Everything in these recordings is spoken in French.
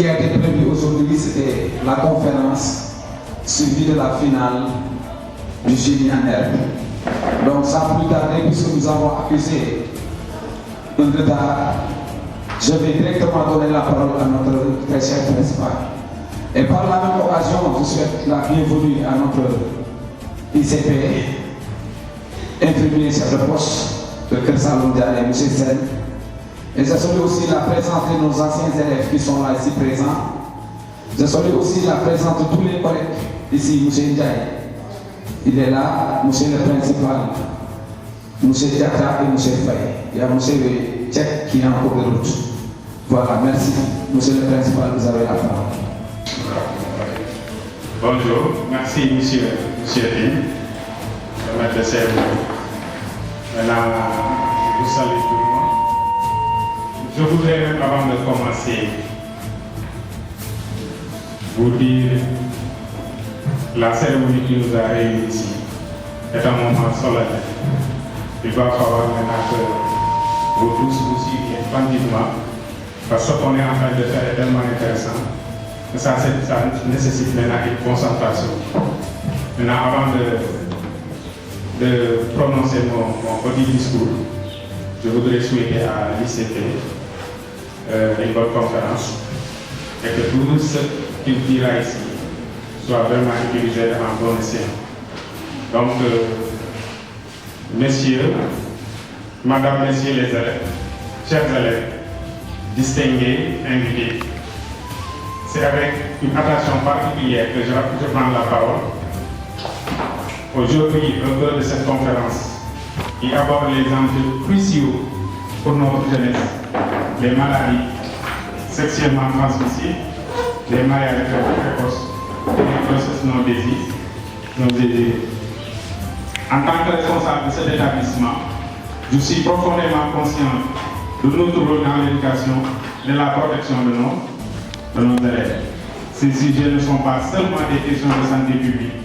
qui a été prévu aujourd'hui, c'était la conférence suivie de la finale du génie en herbe. Donc sans plus tarder, puisque nous avons accusé un retard, je vais directement donner la parole à notre très cher principal. Et par la même occasion, je souhaite la bienvenue à notre ICP, infirmier chef de poste de Kersalon Diané, M. Sen. Et je salue aussi la présence de nos anciens élèves qui sont là ici présents. Je salue aussi la présence de tous les collègues ici, M. Ndiaye. Il est là, M. le principal, M. Diakra et M. Faye. Il y a M. Tchèque qui est en cours de route. Voilà, merci. M. le principal, vous avez la parole. Bonjour, merci M. Tim. Maître de cérémonie. Maintenant, je vous salue tout le monde. Je voudrais même avant de commencer vous dire la cérémonie qui nous a réunis ici est un moment solennel. Il va falloir maintenant que vous tous vous suiviez attentivement parce que ce qu'on est en train de faire est tellement intéressant que ça nécessite maintenant une concentration. Maintenant, avant de prononcer mon petit discours, je voudrais souhaiter à l'ICP une bonne conférence et que tout ce qu'il dira ici soit vraiment utilisé en bon escient. Donc, messieurs, madame, messieurs les élèves, chers élèves, distingués, invités, c'est avec une attention particulière que je prends la parole. Aujourd'hui, au cœur de cette conférence, qui aborde les enjeux cruciaux pour notre jeunesse, les maladies sexuellement transmissibles, les mariages précoces et les grossesses non désirées. En tant que responsable de cet établissement, je suis profondément conscient de notre rôle dans l'éducation, de la protection de nos élèves. Ces sujets ne sont pas seulement des questions de santé publique,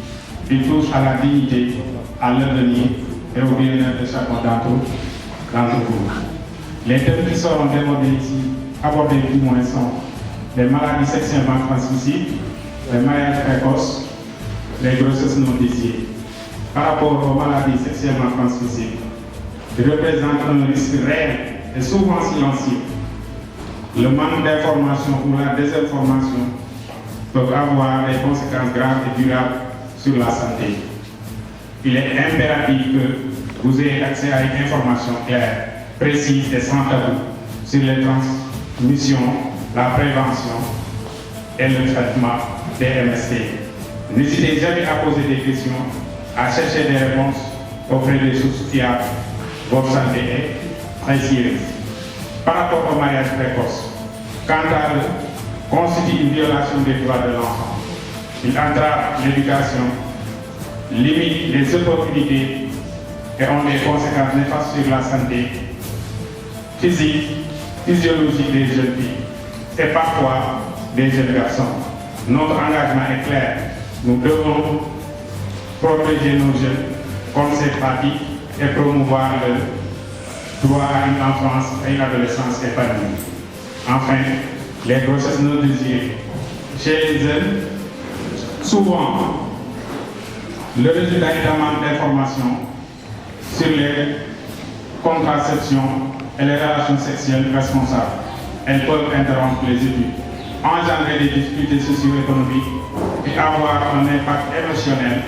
ils touchent à la dignité, à l'avenir et au bien-être de chacun d'entre vous. Les thèmes qui seront abordés du moins sont les maladies sexuellement transmissibles, les mariages précoces, les grossesses non désirées. Par rapport aux maladies sexuellement transmissibles, ils représentent un risque réel et souvent silencieux. Le manque d'information ou la désinformation peuvent avoir des conséquences graves et durables sur la santé. Il est impératif que vous ayez accès à une information claire, précise et sans tabou sur les transmissions, la prévention et le traitement des MST. N'hésitez jamais à poser des questions, à chercher des réponses auprès des sources fiables. Votre santé est précieuse. Par rapport au mariage précoce, quant à eux, constitue une violation des droits de l'enfant. Il entrave l'éducation, limite les opportunités et ont des conséquences néfastes sur la santé physique, physiologique des jeunes filles et parfois des jeunes garçons. Notre engagement est clair. Nous devons protéger nos jeunes contre ces pratiques et promouvoir le droit à une enfance et une adolescence épanouie. Enfin, les grossesses non désirées. Chez les jeunes, souvent, le résultat est un manque d'informations sur les contraceptions et les relations sexuelles responsables. Elles peuvent interrompre les études, engendrer des difficultés socio-économiques et avoir un impact émotionnel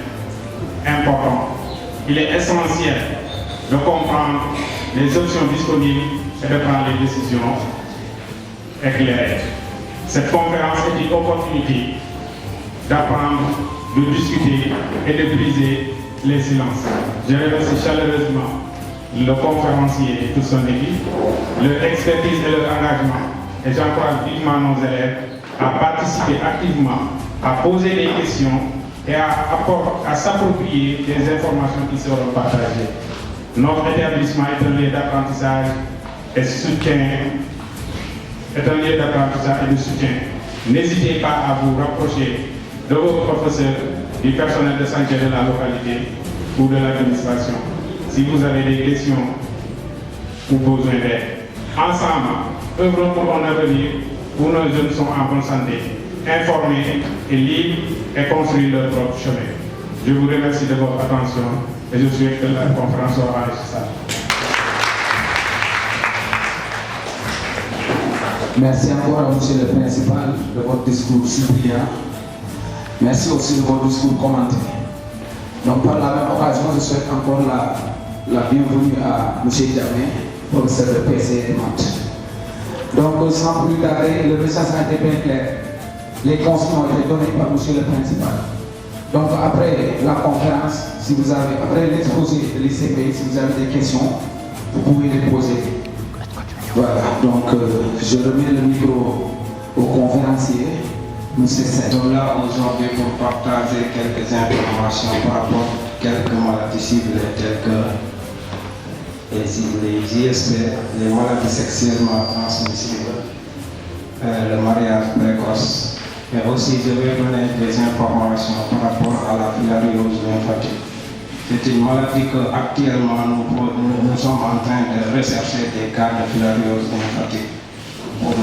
important. Il est essentiel de comprendre les options disponibles et de prendre les décisions éclairées. Cette conférence est une opportunité d'apprendre, de discuter et de briser les silences. Je remercie chaleureusement le conférencier et toute son équipe, leur expertise et leur engagement. Et j'encourage vivement nos élèves à participer activement, à poser des questions et à s'approprier des informations qui seront partagées. Notre établissement est un lieu d'apprentissage et de soutien. N'hésitez pas à vous rapprocher de vos professeurs, du personnel de santé de la localité ou de l'administration si vous avez des questions ou besoin d'aide. Ensemble, œuvrons pour un avenir où nos jeunes sont en bonne santé, informés et libres et construisent leur propre chemin. Je vous remercie de votre attention et je souhaite que la conférence soit enrichissante. Merci encore à monsieur le principal de votre discours si brillant. Merci aussi de votre discours commenté. Donc par la même occasion, je souhaite encore la bienvenue à monsieur Diamé, professeur de PC et maths. Donc sans plus tarder, le message a été bien clair. Les consignes ont été données par monsieur le principal. Donc après la conférence, après l'exposé de l'ICP, si vous avez des questions, vous pouvez les poser. Voilà, donc je remets le micro au conférencier, M. Sen. Nous sommes là aujourd'hui pour partager quelques informations par rapport à quelques maladies ciblées telles que les ISP, les maladies sexuellement transmissibles, le mariage précoce. Mais aussi, je vais donner des informations par rapport à la filariose lymphatique. C'est une maladie qu'actuellement nous sommes en train de rechercher des cas de filariose lymphatique pour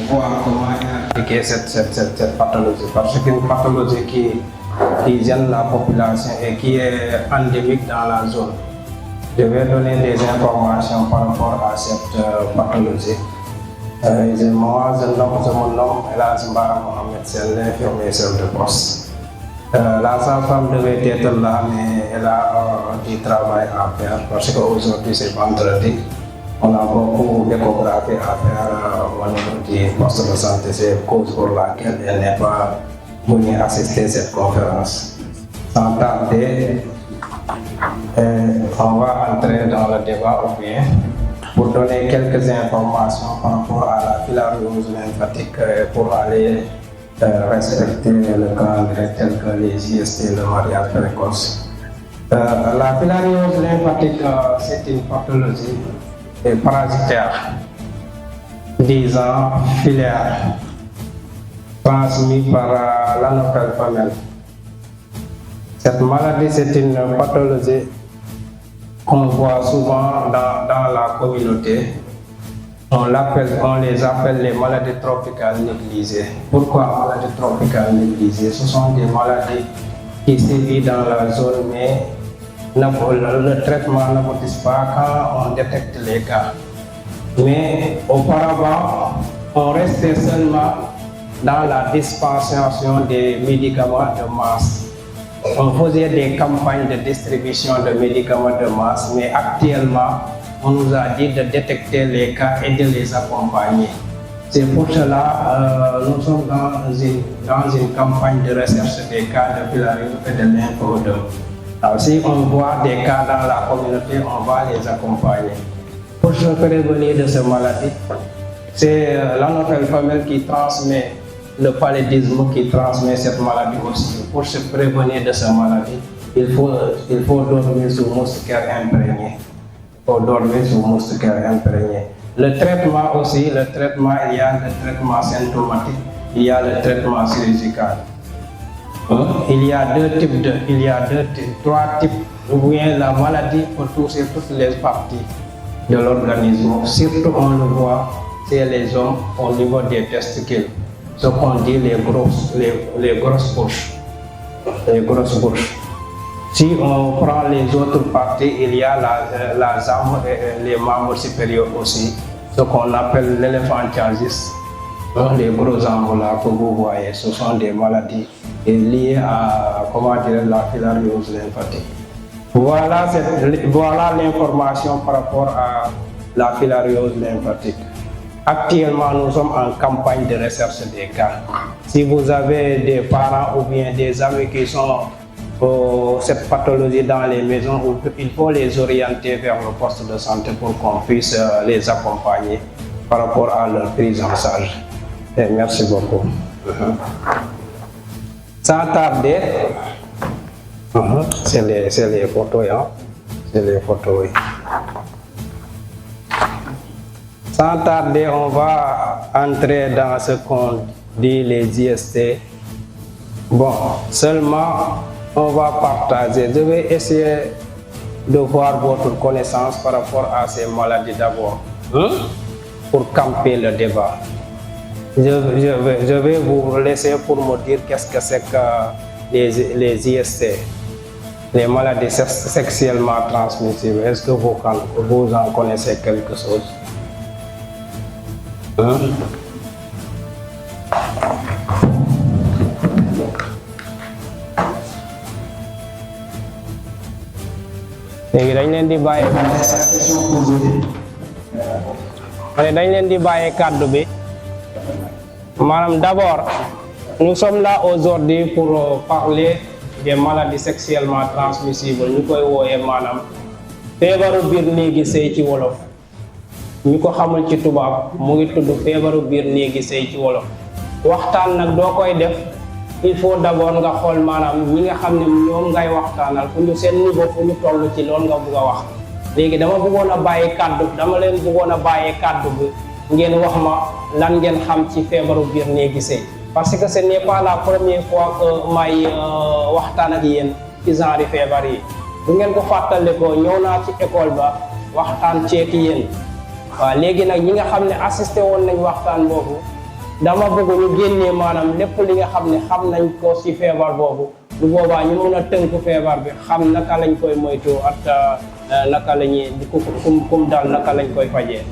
voir comment éradiquer cette pathologie. Parce que c'est une pathologie qui gêne la population et qui est endémique dans la zone. Je vais donner des informations par rapport à cette pathologie. Moi, je me nomme Elas Mbara Mohamed, c'est l'infirmier chef de poste. La sage-femme devait être là, mais elle a du travail à faire parce qu'aujourd'hui c'est vendredi. On a beaucoup d'échographie à faire au niveau du poste de santé. C'est cause pour laquelle elle n'est pas venue assister à cette conférence. Sans tarder, on va entrer dans le débat ou bien pour donner quelques informations par rapport à la filariose lymphatique pour aller respecter le calendrier tel que les IST et le mariage précoce. La filariose lymphatique, c'est une pathologie parasitaire, disant filaire, transmise par l'anophèle femelle. Cette maladie, c'est une pathologie qu'on voit souvent dans la communauté. On les appelle les maladies tropicales négligées. Pourquoi maladies tropicales négligées? Ce sont des maladies qui sévissent dans la zone, mais le traitement n'aboutit pas quand on détecte les cas. Mais auparavant, on restait seulement dans la dispensation des médicaments de masse. On faisait des campagnes de distribution de médicaments de masse, mais actuellement, on nous a dit de détecter les cas et de les accompagner. C'est pour cela que nous sommes dans une campagne de recherche des cas de filariose et de lymphoedème. Alors, si on voit des cas dans la communauté, on va les accompagner. Pour se prévenir de cette maladie, c'est l'anophèle femelle qui transmet le paludisme, qui transmet cette maladie aussi. Pour se prévenir de cette maladie, il faut dormir sous moustiquaire imprégné. Le traitement aussi, il y a le traitement symptomatique, il y a le traitement chirurgical. Il y a trois types. Ou bien la maladie peut toucher toutes les parties de l'organisme. Surtout on le voit chez les hommes au niveau des testicules. Ce qu'on dit les grosses bouches. Si on prend les autres parties, il y a la jambe et les membres supérieurs aussi, ce qu'on appelle l'éléphantiasis. Les gros jambes là que vous voyez, ce sont des maladies liées à la filariose lymphatique. Voilà l'information par rapport à la filariose lymphatique. Actuellement, nous sommes en campagne de recherche des cas. Si vous avez des parents ou bien des amis qui sont cette pathologie dans les maisons, il faut les orienter vers le poste de santé pour qu'on puisse les accompagner par rapport à leur prise en charge. Et merci beaucoup. Sans tarder, c'est les photos, hein? C'est les photos, oui. Sans tarder, on va entrer dans ce qu'on dit les IST. Bon, seulement on va partager. Je vais essayer de voir votre connaissance par rapport à ces maladies d'abord, pour camper le débat. Je vais vous laisser pour me dire qu'est-ce que c'est que les IST, les maladies sexuellement transmissibles. Est-ce que vous en connaissez quelque chose? Hein? léegi dañ leen di bàyyi dañ leen di bàyyi kàddu bi maanaam d'abord nous sommes là aujourd'hui pour parler des maladies sexuellement transmissibles ñu koy wooyee maanaam feebaru biir néegi sëy ci wolof ñu ko xamul ci tubaab mu ngi tudd feebaru biir néegi sëy ci wolof waxtaan nag doo koy def il faut d'abord nga xool maanaam ñi nga xam ne ñoom ngay waxtaanal fu ñu seen niveau fu ñu toll ci loolu nga bëgg a wax léegi dama bëggoon a bàyyi kàddu dama leen bëggoon a bàyyi kàddu bi ngeen wax ma lan ngeen xam ci feebaru biir néegi sëy parce que ce n'est pas la première fois que may waxtaan ak yéen ci genre feebar yi bu ngeen ko fàttalikoo ñëw naa ci école ba waxtaan ceeki yéen waaw léegi nag ñi nga xam ne assisté woon nañ waxtaan boobu dama bëgg ñu génnee maanaam lépp li nga xam ne xam nañ ko ci feebar boobu bu boobaa ñu mën a tënk feebar bi xam naka lañ koy moytu at naka la ñuy kum dal naka lañ koy fajee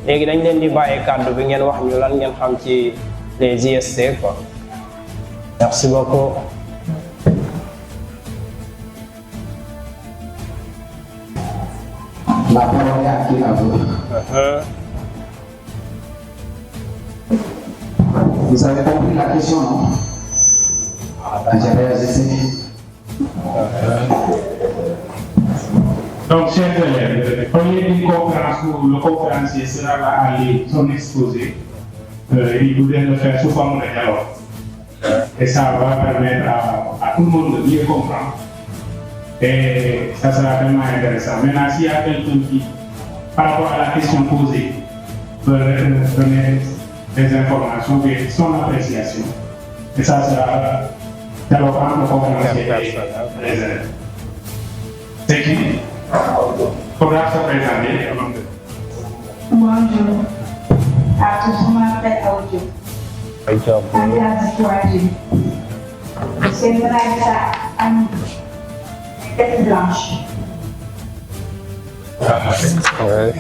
léegi dañ leen di bàyyi kàddu bi ngeen wax ñu lan ngeen xam ci les IST quoi. Merci beaucoup. La parole est à qui à vous? Vous avez compris la question, non? J'avais essayé. Donc, chers élèves, premier d'une conférence où le conférencier sera là à lire son exposé, il voudrait le faire sous forme de dialogue. Et ça va permettre à tout le monde de mieux comprendre. Et ça sera vraiment intéressant. Maintenant, s'il y a quelqu'un qui, par rapport à la question posée, peut donner des informations, son appréciation. Et ça sera dialogue entre le conférencier et les élèves. C'est qui? Faudra se présenter. Bonjour. Je m'appelle Aoudjou. Alias Kouadji. C'est une tête blanche. Ouais.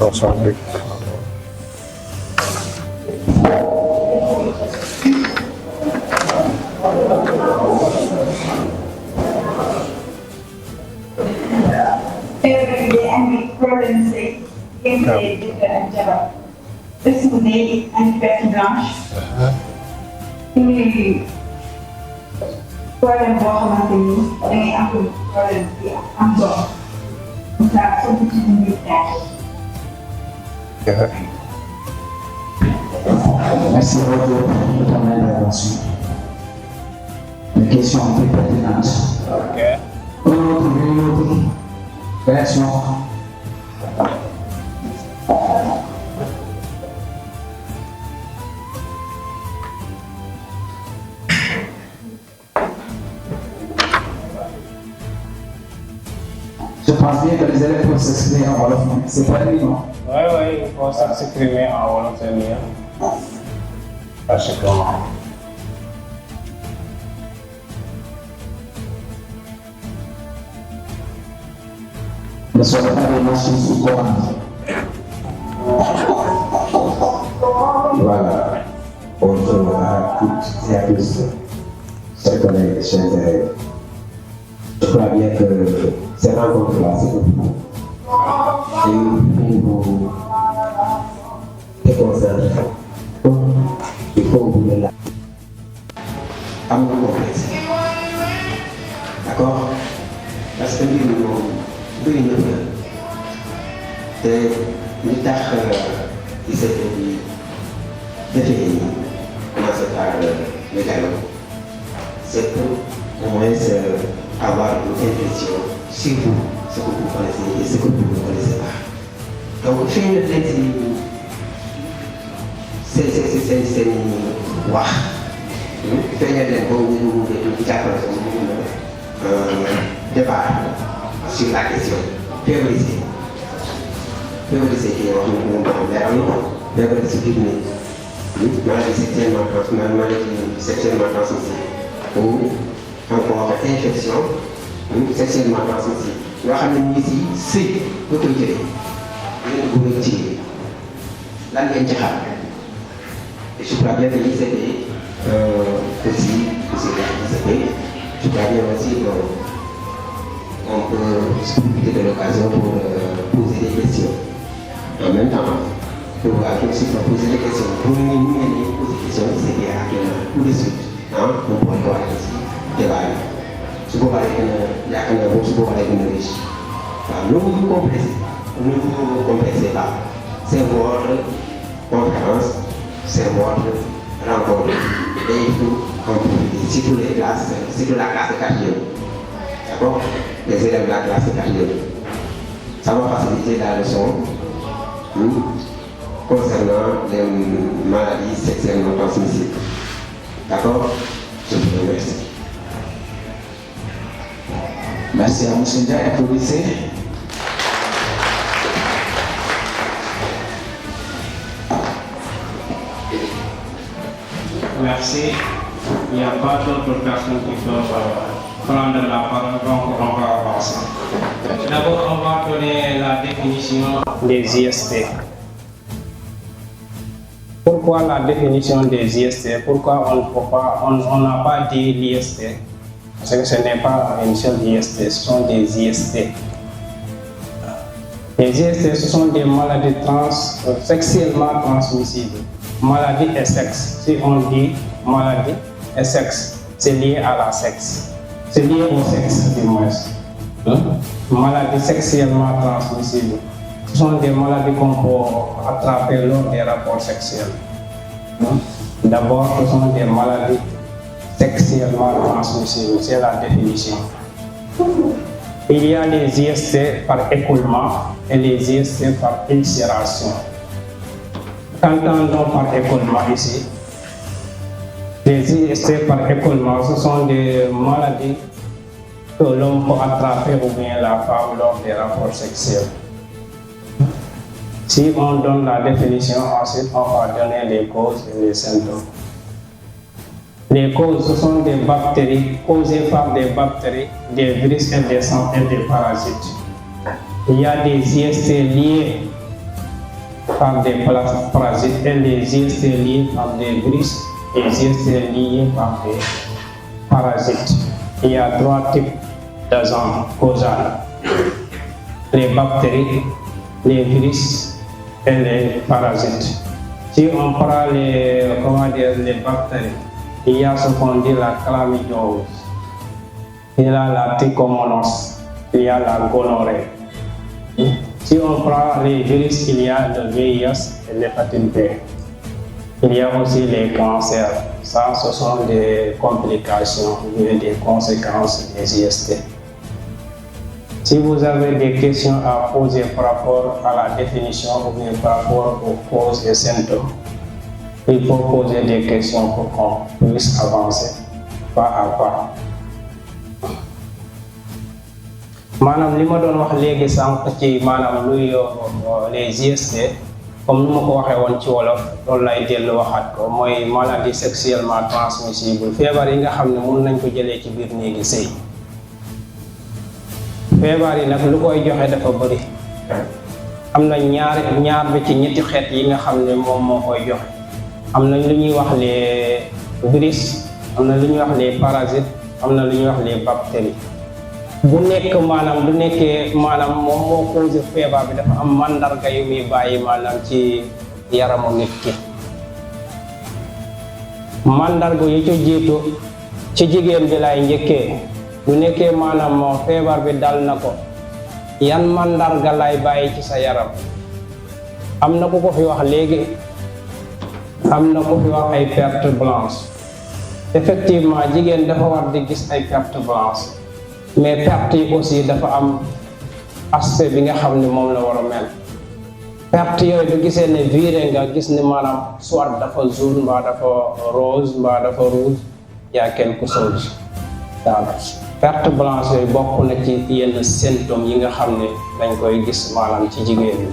Ensemble. Problème c'est jabar bés bu ne une perte blanche muy problème boo xamante ni dangay am problème bi am doom comme ça soo ko ci dindi Merci beaucoup pour ton intervention. Une question très pertinente. Une autre réaction. Je pense bien que les élèves peuvent s'exprimer en wolof, c'est pas évident. Oui, il faut s'exprimer en wolof, c'est mieux. Parce que ne soyez pas des machines sous commande. Voilà. Bonjour à toutes et à tous, chers collègues, chers élèves. Je crois bien que cette rencontre-là, c'est pour vous. Et pour vous déconcentrer, il faut vous le lâcher. À mon complexe. D'accord? Parce que nous, bëri na te li tax ICT bi defee nii commencé par le dialogue c'est pour au moins avoir une impression sur vous, ce que vous connaissez et ce que vous ne connaissez pas. Donc xëy na leen seen wax feeñal leen boobu ñu jàppale ko mu débat sur la question février qui est wax ni moom leeral na feebar si biir nii maladie sexuellement transmissible ou encore infection sexuellement transmissible yoo xam ne ñu ngi si sëy nga koy jëlee yéen a bëgg ci lan ngeen ci xam et je crois bien que l'ICP aussi je crois bien aussi on peut profiter de l'occasion pour poser des questions en même temps pour poser des questions pour nous poser des questions ICP actuellement tout de suite on pourrait voir ici débat yi su boobaa rek yaakaar naa boobu su boobaa rek dina riche waaw ne vous complexez pas c'est votre conférence c'est votre rencontre et il faut en profiter surtout les classes surtout la classe de quatrième d'accord les élèves de la classe de quatrième ça va faciliter la leçon concernant les maladies sexuellement transmissibles d'accord je vous remercie. Merci à M. Ndiaye. Applaudissez. Merci. Il n'y a pas d'autres personnes qui peuvent prendre la parole, donc on va avancer. D'abord, on va donner la définition des IST. Pourquoi la définition des IST? Pourquoi on n'a pas dit l'IST? Parce que ce n'est pas une seule IST, ce sont des IST. Les IST, ce sont des maladies sexuellement transmissibles. Maladie et sexe. Si on dit maladie et sexe, c'est lié à la sexe. C'est lié au sexe, du moins. Maladies sexuellement transmissibles. Ce sont des maladies qu'on peut attraper lors des rapports sexuels. D'abord, ce sont des maladies sexuellement transmissibles, c'est la définition. Il y a les IST par écoulement et les IST par ulcération. Qu'entendons par écoulement ici? Les IST par écoulement, ce sont des maladies que l'on peut attraper ou bien la femme lors des rapports sexuels. Si on donne la définition, ensuite on va donner les causes et les symptômes. Les causes, ce sont des bactéries causées par des bactéries, des virus et des parasites. Il y a des IST liés par des parasites et les IST liés par des virus et les IST liés par des parasites. Il y a 3 types d'agents causaux. Les bactéries, les virus et les parasites. Si on prend les bactéries, il y a ce qu'on dit la chlamydiose, il y a la trichomonas, il y a la gonorrhée. Si on prend les virus, il y a le VIH et l'hépatite B. Il y a aussi les cancers. Ça, ce sont des complications et des conséquences des IST. Si vous avez des questions à poser par rapport à la définition ou bien par rapport aux causes et symptômes, il faut poser des questions pour qu'on puisse avancer pas à pas. Madame, li ma doon wax léegi sànq ci maanaam luy les IST comme nu ma ko waxee woon ci wolof loolu lay dellu waxaat ko mooy maladie sexuellement transmissible feebar yi nga xam ne mun nañ ko jëlee ci biir néegi sëy. Feebar yi nag lu koy joxe dafa bëri am na ñaar bi ci ñetti xeet yi nga xam ne moom moo koy joxe. am na lu ñuy wax les virus am na lu ñuy wax les parasites am na lu ñuy wax les bactéries bu nekk maanaam du nekkee maanaam moom moo causé feebar bi dafa am mandarga yu muy bàyyi maanaam ci yaramu nit ki. mandarga yu ci jiitu ci jigéen bi lay njëkkee bu nekkee maanaam moo feebar bi dal na ko yan mandarga lay bàyyi ci sa yaram. am na ku ko fi wax léegi. am na ko fi wax ay perte blanche effectivement jigéen dafa war di gis ay perte blanche mais perte yi aussi dafa am aspect bi nga xam ne moom la war a mel. perte yooyu bu gisee ne viré nga gis ne maanaam soit dafa jaune mbaa dafa rose mbaa dafa rouge y a quelque chose daal perte blanche yooyu bokk na ci yenn symptômes yi nga xam ne dañ koy gis maanaam ci jigéen ñi.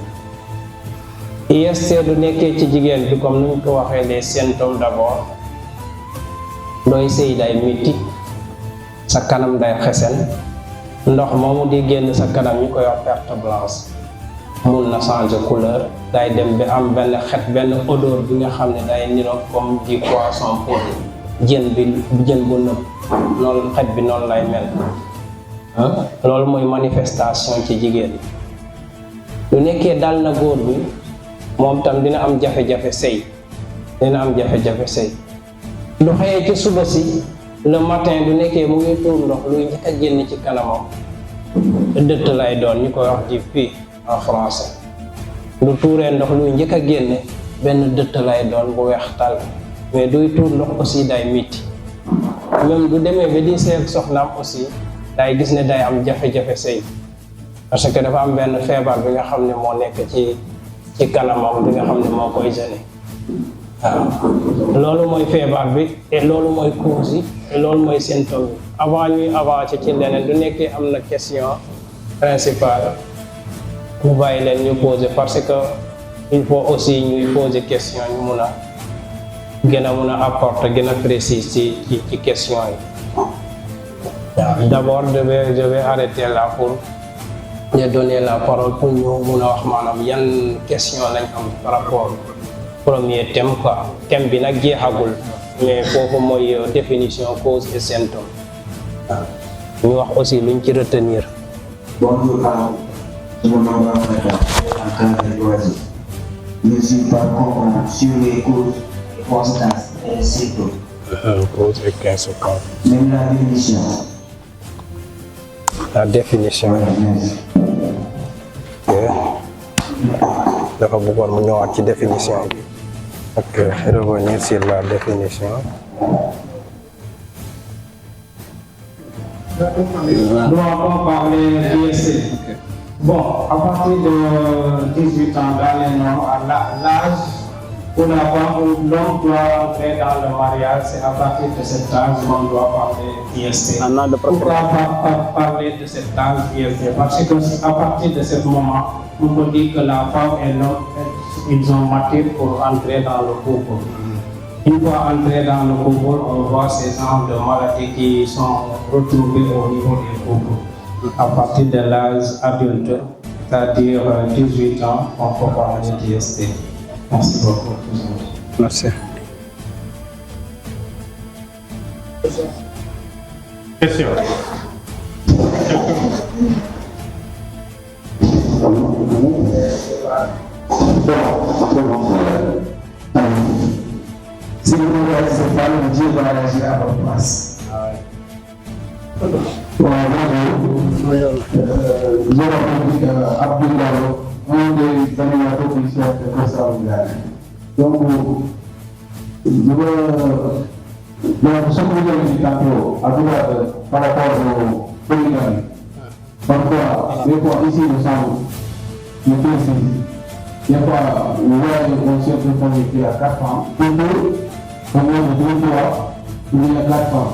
IST du nekkee ci jigéen bi comme nuñ ko waxee les symptômes d'abord dooy sëy day métti sa kanam day xesen ndox moomu di génn sa kanam ñu koy wax perte blanche mun na changer couleur day dem bi am benn xet benn odeur bi nga xam ne day niroog comme du poisson pour jën bu nëb loolu xet bi noonu lay mel loolu mooy manifestation ci jigéen lu nekkee dal na góor bi moom tam dina am jafe-jafe sëy lu xëyee ci suba si le matin du nekkee mu ngi tuur ndox luy njëkk a génn ci kanamam dëtt lay doon ñu koy wax di pi en français lu tuuree ndox luy njëkk a génne benn dëtt lay doon bu weex tàll mais duy tuur ndox aussi day mitti même du demee ba di sëy ak soxnaam aussi day gis ne day am jafe-jafe sëy parce que dafa am benn feebar bi nga xam ne moo nekk ci kanamam bi nga xam ne moo koy gêné waaw loolu mooy feebar bi et loolu mooy cause yi et loolu mooy symptôme yi avant ñuy avancer ci leneen du nekkee am na question principale mu bàyyi leen ñu poser parce que il faut aussi ñuy poser question ñu mun a gën a apporter gën a précis ci question yi waaw d'abord je vais arrêter là pour de donner la parole pour ñu mun a wax maanaam yan question lañ am par rapport premier thème quoi thème bi nag jeexagul mais foofu mooy définition cause et symptôme waaw ñu wax aussi luñ ci retenir. Bonjour à tout le monde en tant que loisir. Je suis pas comprendre sur les causes, constances et symptômes. Cause et conséquence. Même la définition. La définition. Ok. Dafa bëggoon mu ñëwaat ci définition bi. Ok, revenir sur la définition. Nous avons parlé d'IST. Bon, à partir de 18 ans, dans les normes, à l'âge où l'homme doit entrer dans le mariage, c'est à partir de cet âge qu'on doit parler d'IST. Pourquoi parler de cet âge d'IST? Parce que à partir de ce moment, on peut dire que la femme et l'homme, ils ont maturé pour entrer dans le couple. Une fois entré dans le couple, on voit ces genres de maladies qui sont retrouvées au niveau des couples. À partir de l'âge adulte, c'est-à-dire 18 ans, on peut parler d'IST. Merci beaucoup. Merci. Question. Si vous ne réalisez pas, le Dieu va réagir à votre place. J'ai rencontré Abdul Galo, un des animateurs officiels de Costa Rica. Donc, ce que vous avez dit tantôt, par rapport au polygamie, parfois, des fois, ici, nous sommes le précis. Des fois, nous voyons un chef de famille qui a 4 ans, au moins de 2 fois, il y a 4 ans.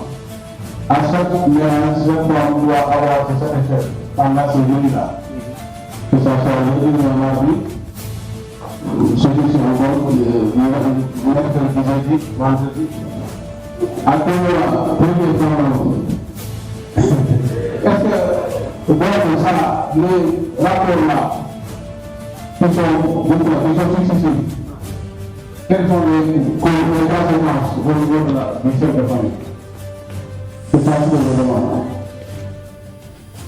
À chaque fois, on doit avoir cet effet pendant ce jour-là. Que ce soit le jour de mardi, ce jour sur le mercredi, vendredi. Après, premier temps, est-ce que, bon, ça, les rapports-là, qui sont difficiles, quelles sont les conséquences au niveau du chef de famille? C'est ça que je demande.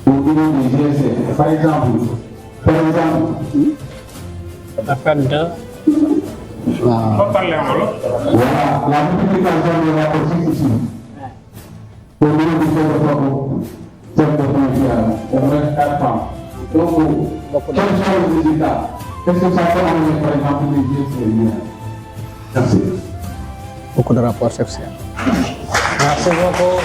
Au niveau des GSC, par exemple, Affaire de. Voilà, la multiplication des rapports successifs. Au niveau du chef de famille, on reste 4 ans. Donc, quels sont les résultats? Qu'est-ce que ça peut amener, par exemple, les GSC? Merci. Beaucoup de rapports sexuels. Merci beaucoup.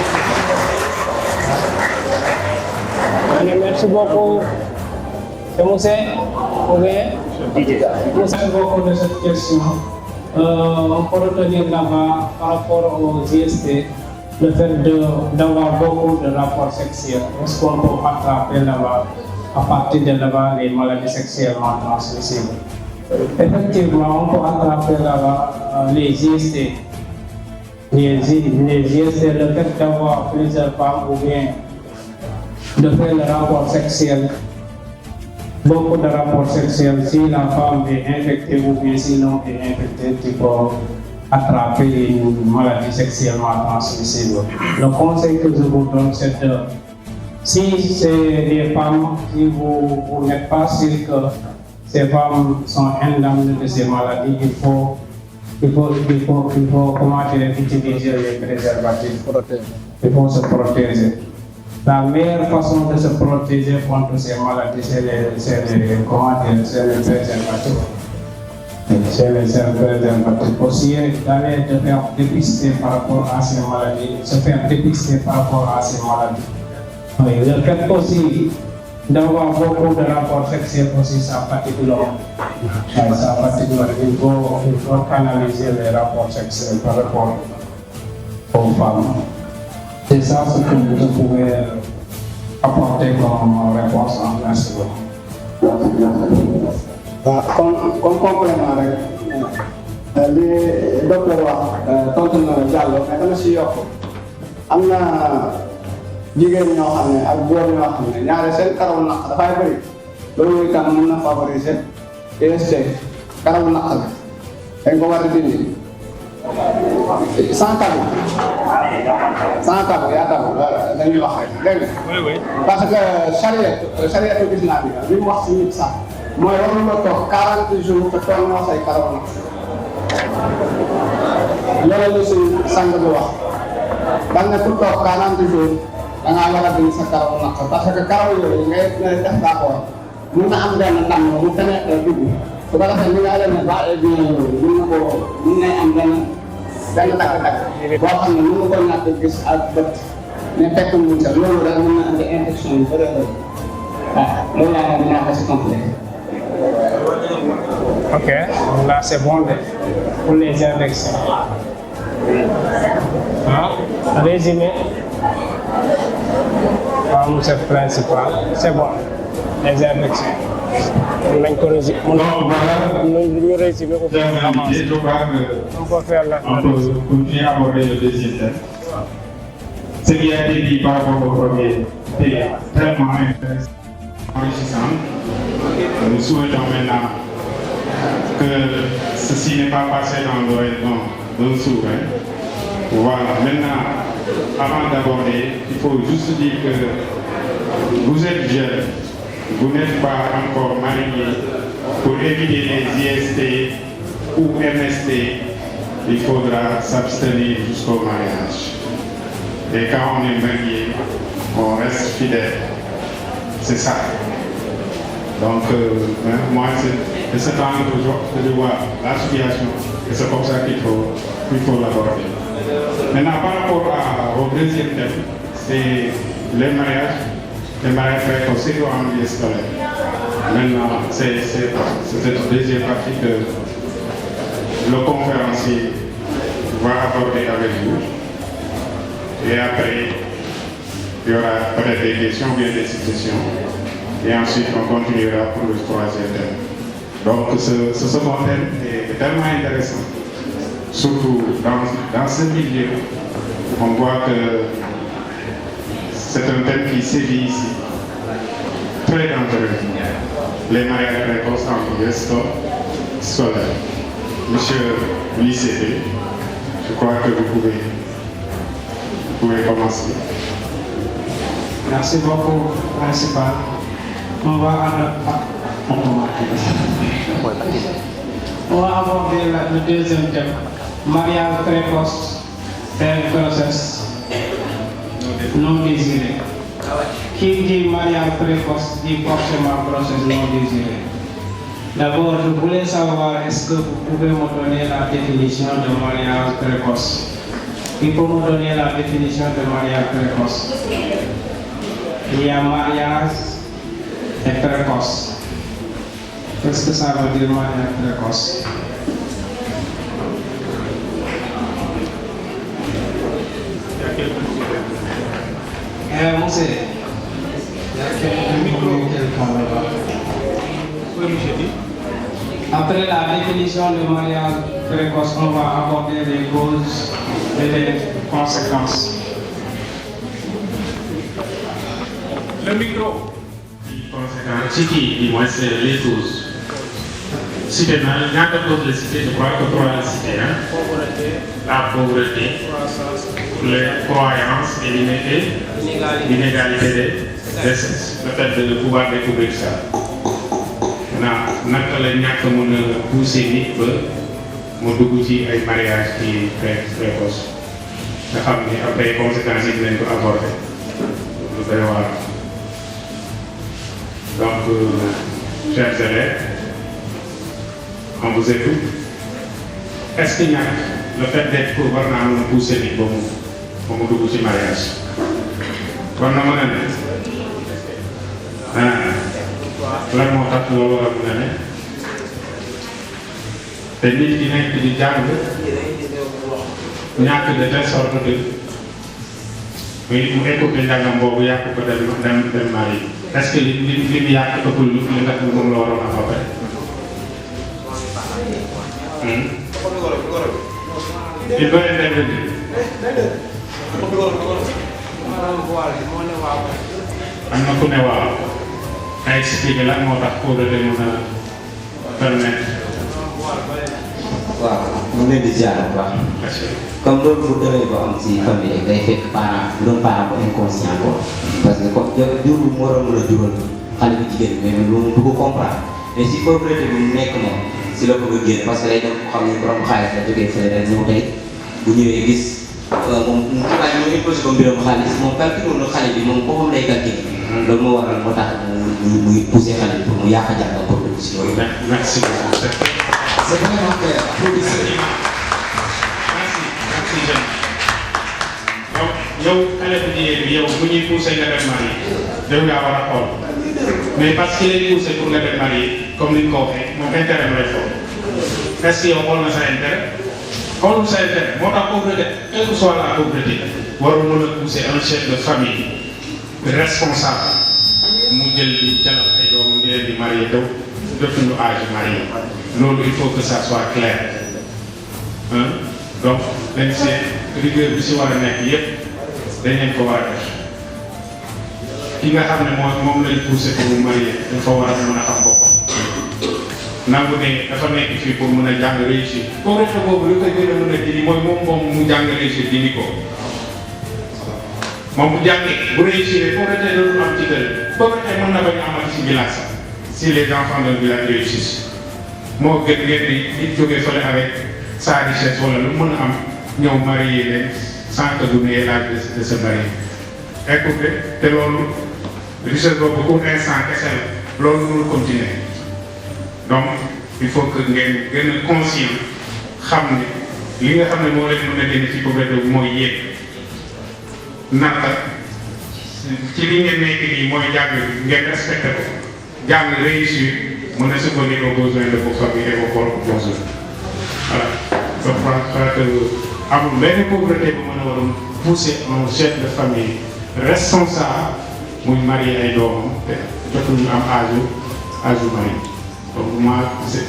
Merci beaucoup. C'est Moussé. Merci beaucoup de cette question. On peut retenir là-bas par rapport aux IST, le fait d'avoir beaucoup de rapports sexuels. Est-ce qu'on peut attraper là-bas, à partir de là-bas, les maladies sexuellement transmissibles? Effectivement, on peut attraper les IST. Les IST, le fait d'avoir plusieurs femmes ou bien de faire le rapport sexuel, beaucoup de rapports sexuels, si la femme est infectée ou bien si l'homme est infecté, tu peux attraper une maladie sexuellement transmissible. Le conseil que je vous donne, c'est de, si c'est des femmes, si vous n'êtes pas sûr que ces femmes sont indemnes de ces maladies, il faut comment dire, utiliser les préservatifs. Il faut se protéger. La meilleure façon de se protéger contre ces maladies, c'est les préservatifs. C'est les préservatifs. Aussi, d'aller de faire dépister par rapport à ces maladies, se faire dépister par rapport à ces maladies. Oui, le fait aussi d'avoir beaucoup de rapports sexuels aussi, ça fatigue l'homme. Ça fatigue l'homme. Il faut canaliser les rapports sexuels par rapport aux femmes. C'est ça ce que vous pouvez apporter comme réponse en merci beaucoup. Comme complément rek li docteur wax tontu na Diallo mais dama si yokk am na jigéen ñoo xam ne ak góor ñoo xam ne ñaare seen karaw naq dafay bëri loolu itam mën na favoriser IST karaw naq la dañ ko war a dindi sans tabou yaa tabou dañuy wax rek dégg nga parce que charia islamique li mu wax si nit sax mooy waruloo toog 40 jours te toog noo say karaw naq loolu la si sang bi wax dañ ne pour toog 40 jours da ngaa war a dindi sa karaw naq parce que karaw yooyu ngay def d'accord mun na am benn ndam mu pénétrer dugg su ko defee li nga leen ne ba mun na am benn dagg-dagg boo xam ne mën nga ko ñàkk gis ak bët mais fekk mu ca loolu rek mën na andi infection yu bëri waaw loolu laa xam naa ko si complété. Ok, là c'est bon pour les infections. Résumé. C'est principal, c'est bon. Les infections. On peut résumer au on peut continuer à aborder le deuxième thème. Ce qui a été dit par rapport au premier est tellement intéressant, enrichissant. Nous souhaitons maintenant que ceci n'est pas passé dans l'oreille d'un sourd. Voilà, maintenant, avant d'aborder, il faut juste dire que vous êtes jeunes. Vous n'êtes pas encore mariés. Pour éviter les IST ou MST, il faudra s'abstenir jusqu'au mariage. Et quand on est marié, on reste fidèle. C'est ça. Donc, moi, c'est ce temps que je vois la situation. Et c'est comme ça qu'il faut l'aborder. Maintenant, par rapport au deuxième thème, c'est les mariages précoces en milieu scolaire. Maintenant, c'est cette deuxième partie que le conférencier va aborder avec vous. Et après, il y aura peut-être des questions ou bien des suggestions. Et ensuite, on continuera pour le troisième thème. Donc, ce second thème est tellement intéressant. Surtout dans ce milieu, on voit que c'est un thème qui sévit ici. Très dangereux. Les mariages précoces en milieu scolaire. Monsieur l'ICP, je crois que vous pouvez commencer. Merci beaucoup, principal. On va aborder le deuxième thème. Mariage précoce et grossesse non désirée. Qui dit mariage précoce dit forcément grossesse non désirée. D'abord, je voulais savoir, est-ce que vous pouvez me donner la définition de mariage précoce? Il faut me donner la définition de mariage précoce. Il y a mariage et précoce. Qu'est-ce que ça veut dire mariage précoce? Monsieur, il y a quelqu'un là-bas. En fait, après la définition du mariage précoce, on va aborder les causes et les conséquences. Le micro. Ce qui, dis-moi, c'est les causes. Cité, il y a deux causes de cité, je crois que trois de cité. La pauvreté, les croyances et l'inégalité des sexes. Le fait de pouvoir découvrir ça. Naka la ñàkk mën a pousser nit ba mu dugg ci ay mariage qui précoce nga xam ni après conséquences yi dinañ ko aborder lu doy waar. Donc chers élèves, on vous écoute. Est-ce que ñàkk le fait d'être pauvre war naa mën a pousser nit ba mu dugg ci mariage war na mën a ne lan moo tax loolu war a mën a ne te nit ki nekk di jàng ñàkk de telle sorte que mu écouté njàngam boobu yàq ko dem mari est-ce que li mu yàq ëppul li nga xam ne moom la waroon a pare. Il doit intervenir. am na ku ne waaw. ay expliqué lan moo tax pauvreté mën a permettre. waaw mu ngi leen di ziar bu baax. comme loolu bu demee ba am si famille day fekk parent bu doon parent bu inconscient quoi. parce que comme jur bu mu war a mën a jural xale bu jigéen bi mais loolu du ko comprendre mais si pauvreté bi mu nekk moom si la bëgg a génn parce que day dem xam ne borom xaalis la jógee fële rek ñëw tey bu ñëwee gis moom xibaar yi ñu imposé ko mbiram xaalis moom calculé na xale bi moom boppam lay calculé. loolu moo waral moo tax muy poussé xale bi pour mu yàq jàng pour dugg si loolu. Merci beaucoup. C'est vraiment clair. Merci jeune. donc yow xale bu jigéen bi yow bu ñuy poussé nga dem marié yow ngaa war a xool mais parce que lay poussé pour nga dem marié comme ni nga ko waxee moom intérêt lay xool est-ce que yow xool na sa intérêt xoolul sa intérêt moo tax pauvreté quelle que soit la pauvreté warul mën a pousser un chef de famille responsable mu jël di jalal ay doomam di leen di marié daw jotuñu âge marié loolu il faut que ça soit clair donc dañ see rigueur bi si war a nekk yépp dañ leen ko war a def ki nga xam ne moom lañ poussé pour mu marié dafa war a mën a xam boppam nangu ne dafa nekk fii pour mën a jàng réussir pauvreté boobu li koy gën a mën a dindi mooy moom mu jàng réussir dindi ko moom bu jàngee bu réussir pauvreté dootul am ci kër pauvreté mën na bañ a amati si village si les enfants d'un village réussissent moo gën ngeen di nit jógee fële avec sa richesse wala lu mën a am ñëw marié leen sans que vous n'ayez l'âge de se marier. écoutez te loolu richesse boobu pour instant kese la loolu mënul continuer donc il faut que ngeen gën a conscient xam ne li nga xam ne moo leen mën a génne ci pauvreté bi mooy yéeg naka ci li ngeen nekk nii mooy jàng ngeen respecté ko jàng réussir mën a subvenir aux besoins de vos familles et vos propres besoins voilà donc je crois que amul benn pauvreté bu mën a waroon pousser un chef de famille responsable muy marié ay doomam te jotuñu am âge marié donc moi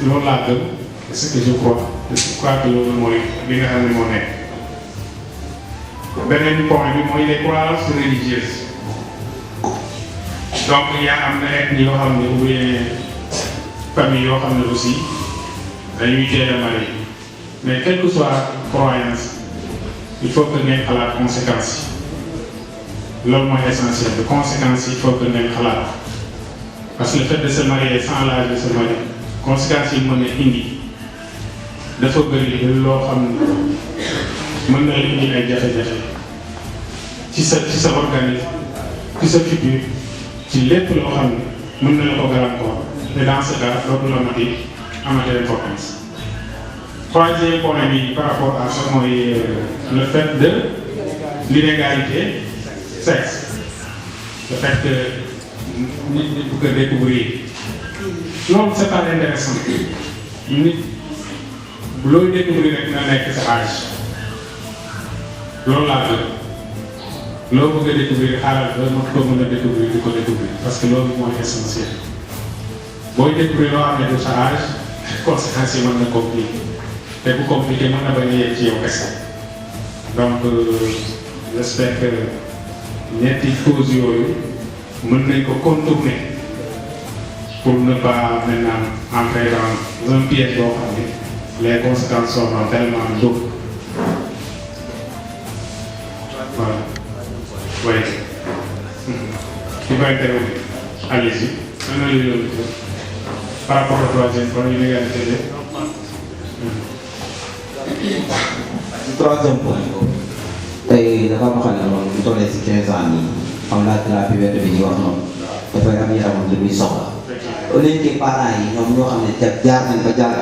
loolu laa gëm ce que je crois que loolu mooy li nga xam ne moo nekk. beneen point bi mooy les croyances religieuses donc am na ethnie yoo xam ne ou bien famille yoo xam ne aussi dañuy teel a marié mais quelle que soit croyance il faut que ngeen xalaat conséquences yi loolu mooy essentiel de conséquences il faut que ngeen xalaat parce que le fait de se marier sans l'âge de se marier conséquences yi mën na indi dafa bëri loo xam ne mën na indi ay jafe-jafe ci sa organisme ci sa futur ci lépp loo xam ne mën na la ko gàllankoor et dans ce cas dootul amati importance. Troisième point bi par rapport à ça mooy le fait de l'inégalité sexe le fait que nit ñi bëgg a découvrir loolu c'est pas intéressant nit looy découvrir rek na nekk sa âge loolu laa bëgg loo bëgg a découvrir xaaral ba ma ko mën a découvrir di ko découvrir parce que loolu mooy essentiel booy découvrir loo xam ne du sa âge conséquences yi mën na compliqué te bu compliqué mën na bañ a yegg ci yow kese donc j'espère que ñetti causes yooyu mën nañ ko contourner pour ne pas maintenant entrer dans un piège boo xam ne les conséquences sont tellement lourdes. Voilà. Oui. Qui va intervenir? Allez-y. Par rapport au troisième point, l'inégalité. Troisième point. tey dafa am xale moom bu tollee si 15 ans nii xam naa la puberté bi ñu wax noonu dafay am yaramam lu muy soxla au lieu que parents yi ñoom ñoo xam ne jaar nañ ba jàll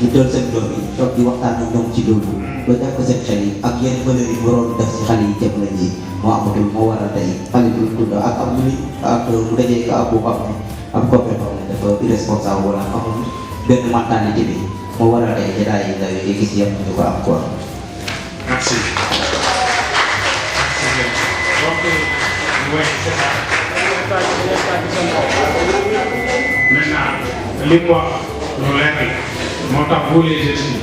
ñu jël seen doom yi toog di waxtaan ak ñoom ci loolu ba def ko seen xel yi ak yenn valeurs yi waroon def si xale yi jamono ji moo amatul moo waral tey xale bi dund ak am lu ak mu dajee ko ak boobu am copain boo xam ne dafa irresponsable wala amul benn mentalité bi moo waral tey jotaay yi ndaw yi gis yëpp ñu ko am quoi. Merci. Donc, oui, c'est ça. Maintenant, li mu wax lu leer la moo tax vous les jeunes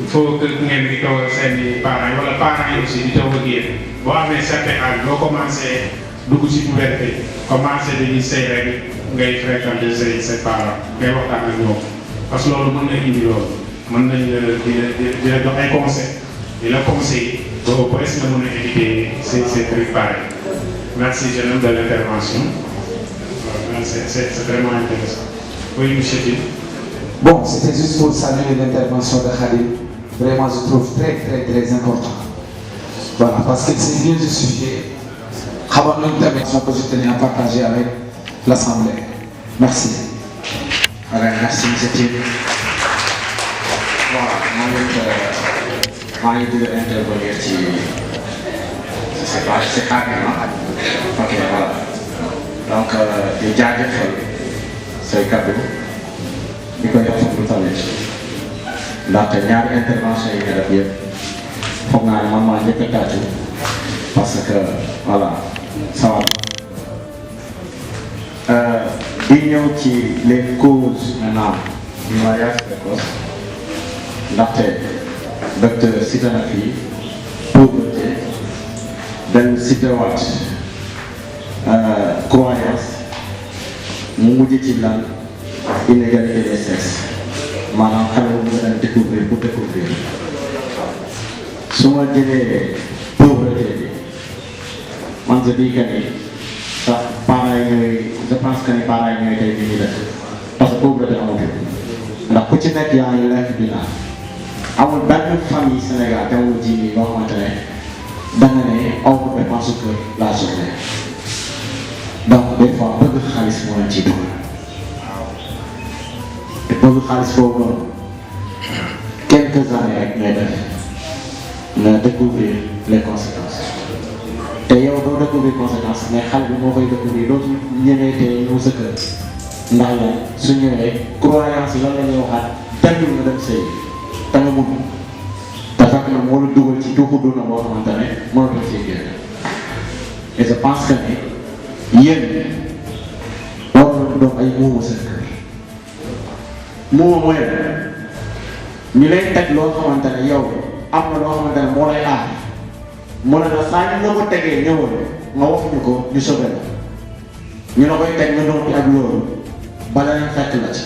il faut que ngeen di taw seen i parents wala parents yi aussi di taw ak yéen boo amee certain âge boo commencé dugg ci puberté commencé dañuy sëy rek ngay fréquenter ses parents ngay waxtaan ak ñoom parce que loolu mën na indi loolu mën nañ di la jox ay conseils di la conseiller ba au moins nga mën a éviter ces trucs pareils. Merci jeune homme de l'intervention. C'est vraiment intéressant. Oui, monsieur Tim. Bon, c'était juste pour saluer l'intervention de Khalid. Vraiment, je trouve très, très, très important. Voilà, parce qu'il s'est bien justifié. Avant une intervention que je tenais à partager avec l'Assemblée. Merci. Voilà, merci, monsieur Tim. Voilà, moi, je voulais intervenir sur. Je sais pas, c'est carrément. Ok, voilà. Donc, di jaajëfal say kaddu di ko yokk lu tamit ndaxte ñaari intervention yi nga def yëpp foog naa ne man maa njëkk a tàccu parce que voilà ça va. Di ñëw ci les causes maintenant du mariage précoce ndaxte docteur cité na fii pauvreté dañ cité waat croyance mu mujj ci lan inégalité des sexes maanaam xale bu nga daan découvrir pour découvrir su ma jëlee pauvreté bi man je dis que ni sax parents yi ñooy je pense que ni parents yi ñooy tey li ñuy def parce que pauvreté amatul ndax ku ci nekk yaa ngi lekk di naan amul benn famille Sénégal te amul ji nii loo xamante ne da nga ne aw ma dépense que la journée. Donc des fois bëgg xaalis moo leen ciy dugal te bëgg xaalis boobu noonu quelques années rek ngay def nga découvrir les conséquences te yow doo découvrir conséquences mais xale bi moo koy découvrir dootu ñëwee te ñëw sa kër ndax la su ñëwee croyance yi lan la ñuy waxaat tànnul nga dem sëy te nga mun te fekk na moo la dugal ci tuuxu duna boo xamante ne mënatoo cee génn et je pense que ne yéen war na doon ay muuma seen kër muuma mooy ñu lay teg loo xamante ne yow am na loo xamante ne moo lay aar mu ne la saa ñu la ko tegee ñëwal nga wax ñu ko ñu sobe la ñu la koy teg nga doon ak loolu bala leen fekk la ci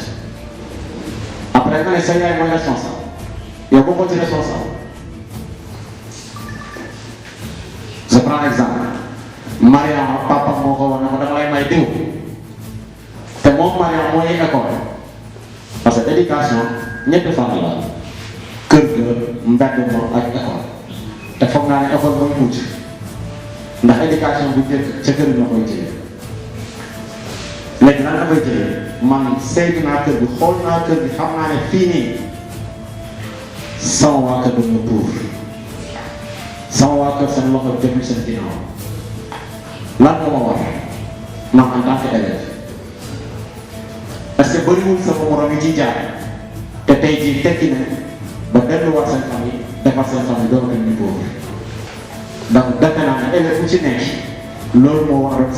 après nga ne sa yaay mooy responsable yow bokkoo ci responsable. Je prends l'exemple Mariama papa moo ko wax ne ko dama lay may diw te moom Mariama mooy école parce que éducation ñetti fan la kër ga mbedd ma ak école te foog naa ne école mooy mujj ndax éducation bu njëkk ca kër nga koy jëlee léegi nan la koy jëlee man saytu naa kër gi xool naa kër gi xam naa ne fii nii sama waa kër dañu tuur sama waa kër seen loxo jëmul seen ginnaaw lan moo ma war man en tant que élève parce que bëriwul sama morom yi ci jaar te tey jii tekki na ba delluwaat seen famille defar seen famille doon nañ ñu pauvre donc defe naa ne élève bu ci nekk loolu moo war a doon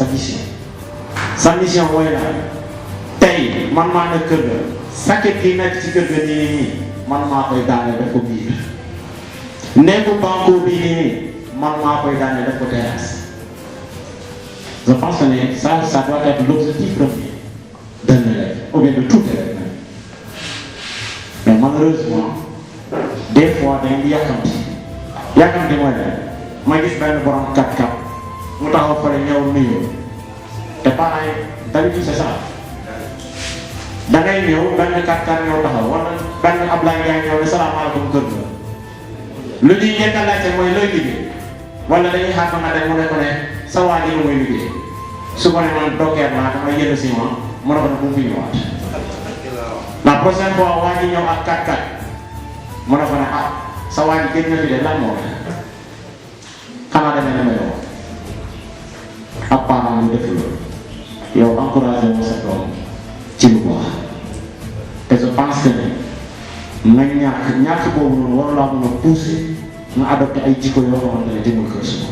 sa mission mooy la tey man maa ne kër ga saket yi nekk ci kër ga nii man maa koy daane def ko biir néegu banco bii nii man maa koy daane def ko terrasse. Je pense que ça doit être l'objectif premier d'un élève, ou bien de tout élève. Mais malheureusement, des fois, dañuy yàkkamti mooy ma gis benn borom 4x4 mu taxaw fële ñëw nuyu te parents yi d'habitude c'est ça da ngay ñëw benn 4x4 ñëw taxaw wala benn Ablaye Ndiaye ñëw ne salaamaaleykum kër ga lu ñuy njëkk a laajte mooy looy liggéey wala dañuy xaar nga dem mu ne ko ne sa waa ji muy liggéey su ko ne man dokeer naa damay yële ciment mu ne ko ne bu mu fi ñëwaat la prochaine fois waa ji ñëw ak 4x4 mu ne ko ne ah sa waa ji génn na fi de lan moo xanaa demee na ma yow ab parent ñu def loolu yow encouragé moo sa doom ci lu baax te je pense que ne nga ñàkk boobu noonu war laa mën a pousser nga adopté ay jikko yoo xamante ne jëmul kër suba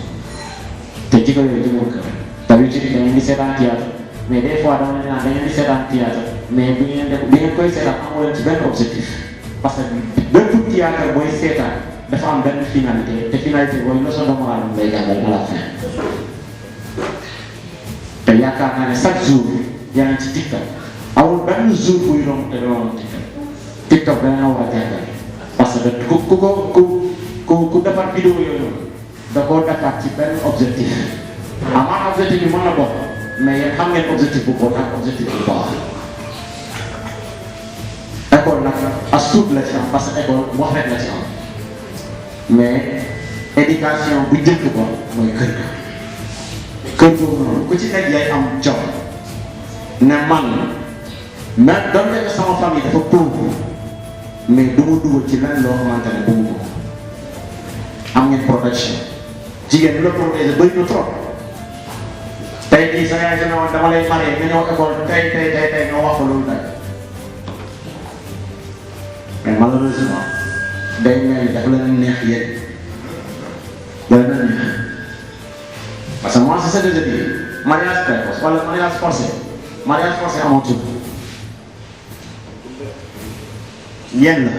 te jikko yooyu jëmul kër d'habitude da ngeen di seetaan théâtre mais des fois dama ne naan da ngeen di seetaan théâtre mais bi ngeen koy seetaan amoo leen ci benn objectif parce que bépp théâtre booy seetaan dafa am benn finalité te finalité booy leçon de morale mu lay jàngal à la fin te yaakaar naa ne chaque jour yaa ngi ci TikTok amul benn jour buy romb te doo TikTok dana war a jàngal parce que ku defar vidéo yooyu da koo defar ci benn objectif amaa objectif bi mën na bokk mais yéen xam ngeen objectif bu bokk ak objectif bu baax école nag as tuut la ci am parce que école wax rek la ci am mais éducation bu njëkk ko mooy kër ga kër boobu noonu ku ci nekk yaay am jox ne man même doon nekk sama famille dafa pauvre mais du ma dugal ci lenn loo xamante ne bëggu ko am ngeen protection jigéen ñi la protéger bëri na trop tey jii sa yaay dina woon dama lay marié nga ñëw école tey nga wax ko loolu nag mais malheureusement day mel ni dafa leen neex yéen loolu la neex parce que moi c'est ce que je dis mariage précoce wala mariage forcé amatul yéen la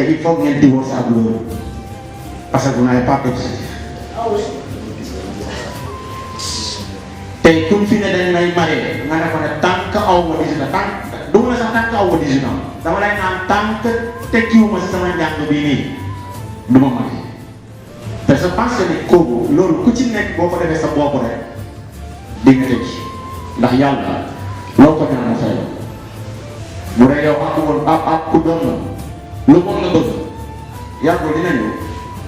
te il faut ngeen divorcer ak loolu parce que vous n'avez pas d'objectif tey comme fi ne dañ lay marié nga ne ko ne tant que aw ma 18 ans du ma sax tant que aw ma 18 ans dama lay naan tant que tekkiwuma si sama njàng bii nii du ma marié te je pense que ni kooku loolu ku ci nekk boo ko defee sa bopp rek di nga tëj ndax yàlla loo ko ñaan fay la bu dee yow ak ku doon la lu bon nga bëgg yàggul dina ñëw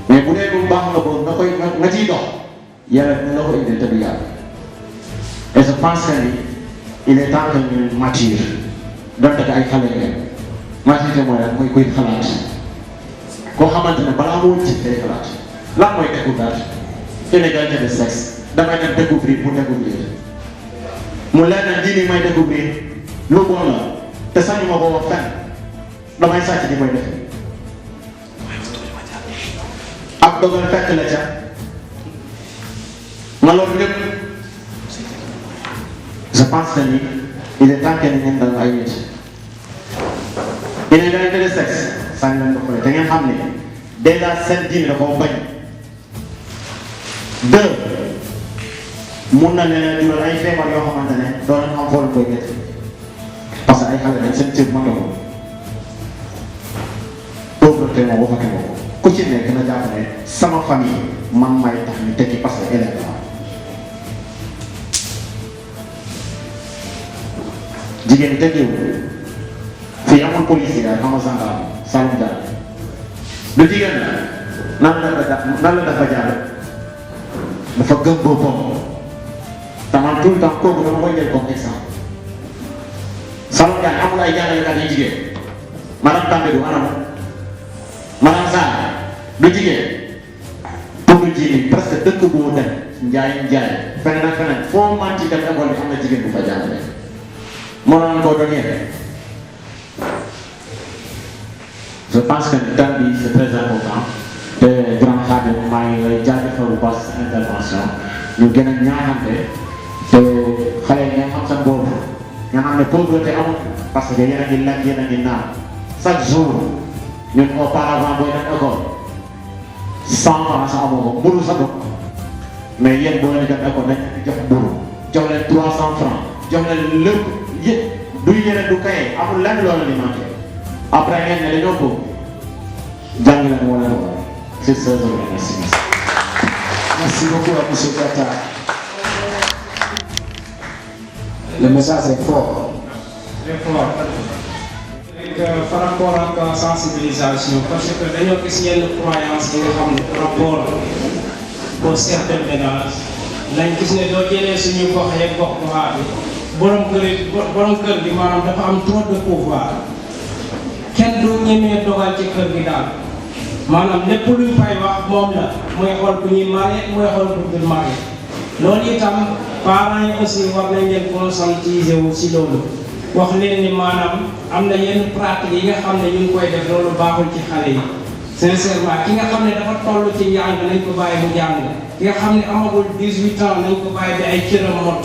mais bu dee lu baax nga bëgg nga ciy dox yàlla dina la ko indil te du yàgg et je pense que ni il est temps que ñu mature donte que ay xale ngeen maturité mooy lan mooy kuy xalaat koo xamante ne balaa moo ci day xalaat lan mooy découverte inégalité de sexe damay dem découvrir pour découvrir mu leer na diini may découvrir lu bon la te sañu ma ko wax fenn damay sàcc di koy def ab dogal fekk la ca nga loolu lépp je pense que ni il est temps que ni ngeen dal ay nit inégalité de sexe sañ leen ko fële te ngeen xam ne déjà seen diine da koo bañ deux mun na leen jural ay feebar yoo xamante ne doo leen xam xool koy gerte parce que ay xale dañ seen cër mën na ko pauvreté moom waxatu ko ku ci nekk na jàpp ne sama famille man may tax ñu tekki parce que élève la jigéen tekkiwul fii amul policier ak xam nga gendarme Saloum Diallo du jigéen la nan la dafa jàll dafa gëm boppam taman tout le temps kooku dama koy jël comme exemple Saloum Diallo amul ay jàngalekat yu jigéen madame Tambédou anam madame Sarr du jigéen pour lu ji presque dëkk boo dem njaay feneen ak feneen foo manti dem école bi am na jigéen bu fa jàngale mënoon koo donner je pense que temps bi c'est très important te grand Khadim maa ngi lay jaajëfal bu baax sa intervention ñu gën a ñaaxante te xale yi ngeen xam seen bopp nga xam ne pauvreté amul parce que yéen a ngi lekk yéen a ngi naan chaque jour ñun auparavant booy dem école 100 francs sa amoo ko mburu sa bopp mais yéen boo leen dem école dañ leen jox mburu jox leen 300 francs jox leen lépp yëpp du yére du kaye amul lenn loolu di manqué après ngeen ne dañoo ko jàng leen wala wala c'est ça merci. Merci beaucoup à M. Kata. Le message est fort. Très fort. Par rapport à la sensibilisation, parce que nous avons une croyance qui est par rapport aux certains ménages. Nous avons une borom kër gi maanaam dafa am trop de pouvoir kenn du ñemee dogal ci kër gi daal maanaam lépp luñ fay wax moom la mooy xool bu ñuy marié mooy xool bu dul marié loolu itam parents yi aussi war nañ leen conscientiser wu si loolu wax leen ni maanaam am na yenn pratique yi nga xam ne ñu ngi koy def loolu baaxul ci xale yi sincèrement ki nga xam ne dafa toll ci njàng nañ ko bàyyi mu jàng ki nga xam ne amagul 18 ans nañ ko bàyyi bi ay cëram mot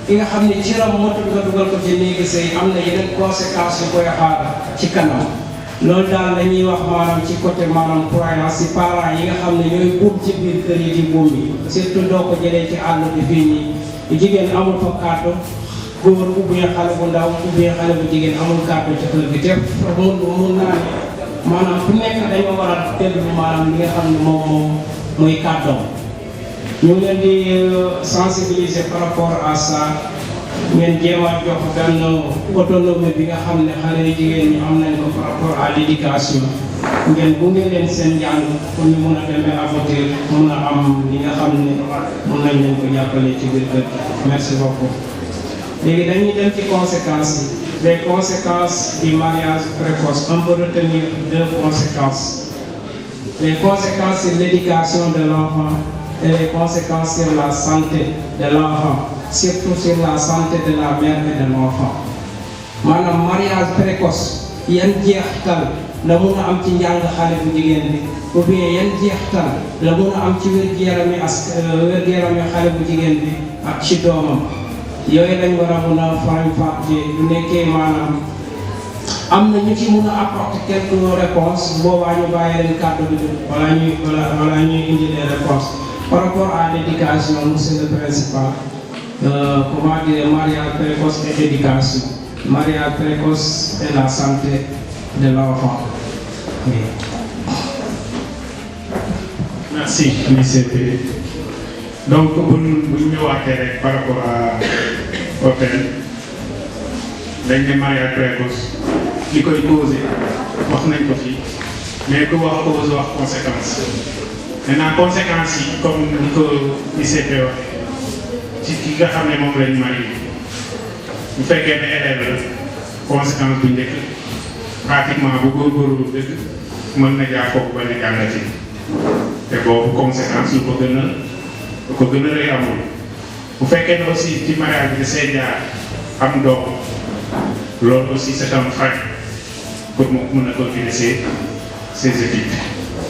ki nga xam ne cëram motul nga dugal ko ci néegi sëy am na yeneen conséquences yu koy xaar ci kanam loolu daal dañuy wax maanaam ci côté maanaam croyance ci parents yi nga xam ne ñooy buum ci biir kër yi di buum yi surtout doo ko jëlee ci àll bi fii nii jigéen amul fa kàddu góor ubbee xale bu ndaw ubbee xale bu jigéen amul kàddu ci kër gi te mun naa ne maanaam ku nekk dañoo war a déglu maanaam li nga xam ne moom mooy kàddoom ñu ngi leen di sensibiliser par rapport à ça ngeen jéem a jox benn autonomie bi nga xam ne xale yu jigéen ñi am nañ ko par rapport à l'éducation ngeen gunge leen seen njàng pour ñu mun a demee aventure mun a am li nga xam ne mun nañ leen ko jàppale ci biir kër merci beaucoup. léegi dañuy dem ci conséquences yi les conséquences du mariage précoce on peut retenir 2 conséquences les conséquences sur l'éducation de l'enfant et les conséquences sur la santé de l'enfant surtout sur la santé de la mère et de l'enfant maanaam mariage précoce yan jeexital la mun a am ci njàng xale bu jigéen bi ou bien yan jeexital la mun a am ci wér-gu-yarami wér-gu-yarami xale bu jigéen bi ak ci doomam yooyu lañ war a mun a faram-fàccee du nekkee maanaam am na ñu ci mun a apporter quelques réponses boobaa ñu bàyyi leen kàddu bi wala ñuy indi des réponses par rapport à l'éducation monsieur le principal comment dire mariage précoce et éducation mariage précoce et la santé de l'enfant. Oui. Merci monsieur P. Donc bu ñu waxee rek par rapport à Open dañ ne mariage précoce li koy causé wax nañ ko fii mais ku wax cause wax conséquence maintenant conséquences yi comme ni ko ICP waxee ci ki nga xam ne moom lañ marié bu fekkee ne élève la conséquence bu njëkk pratiquement bu góorgóorlu dëgg mën na jaar foofu ba ne jàngati te boobu conséquence lu ko gën a rëy amul bu fekkee ne aussi ci mariage bi see jaar am doom loolu aussi c'est un frein pour mu mën a continuer ses études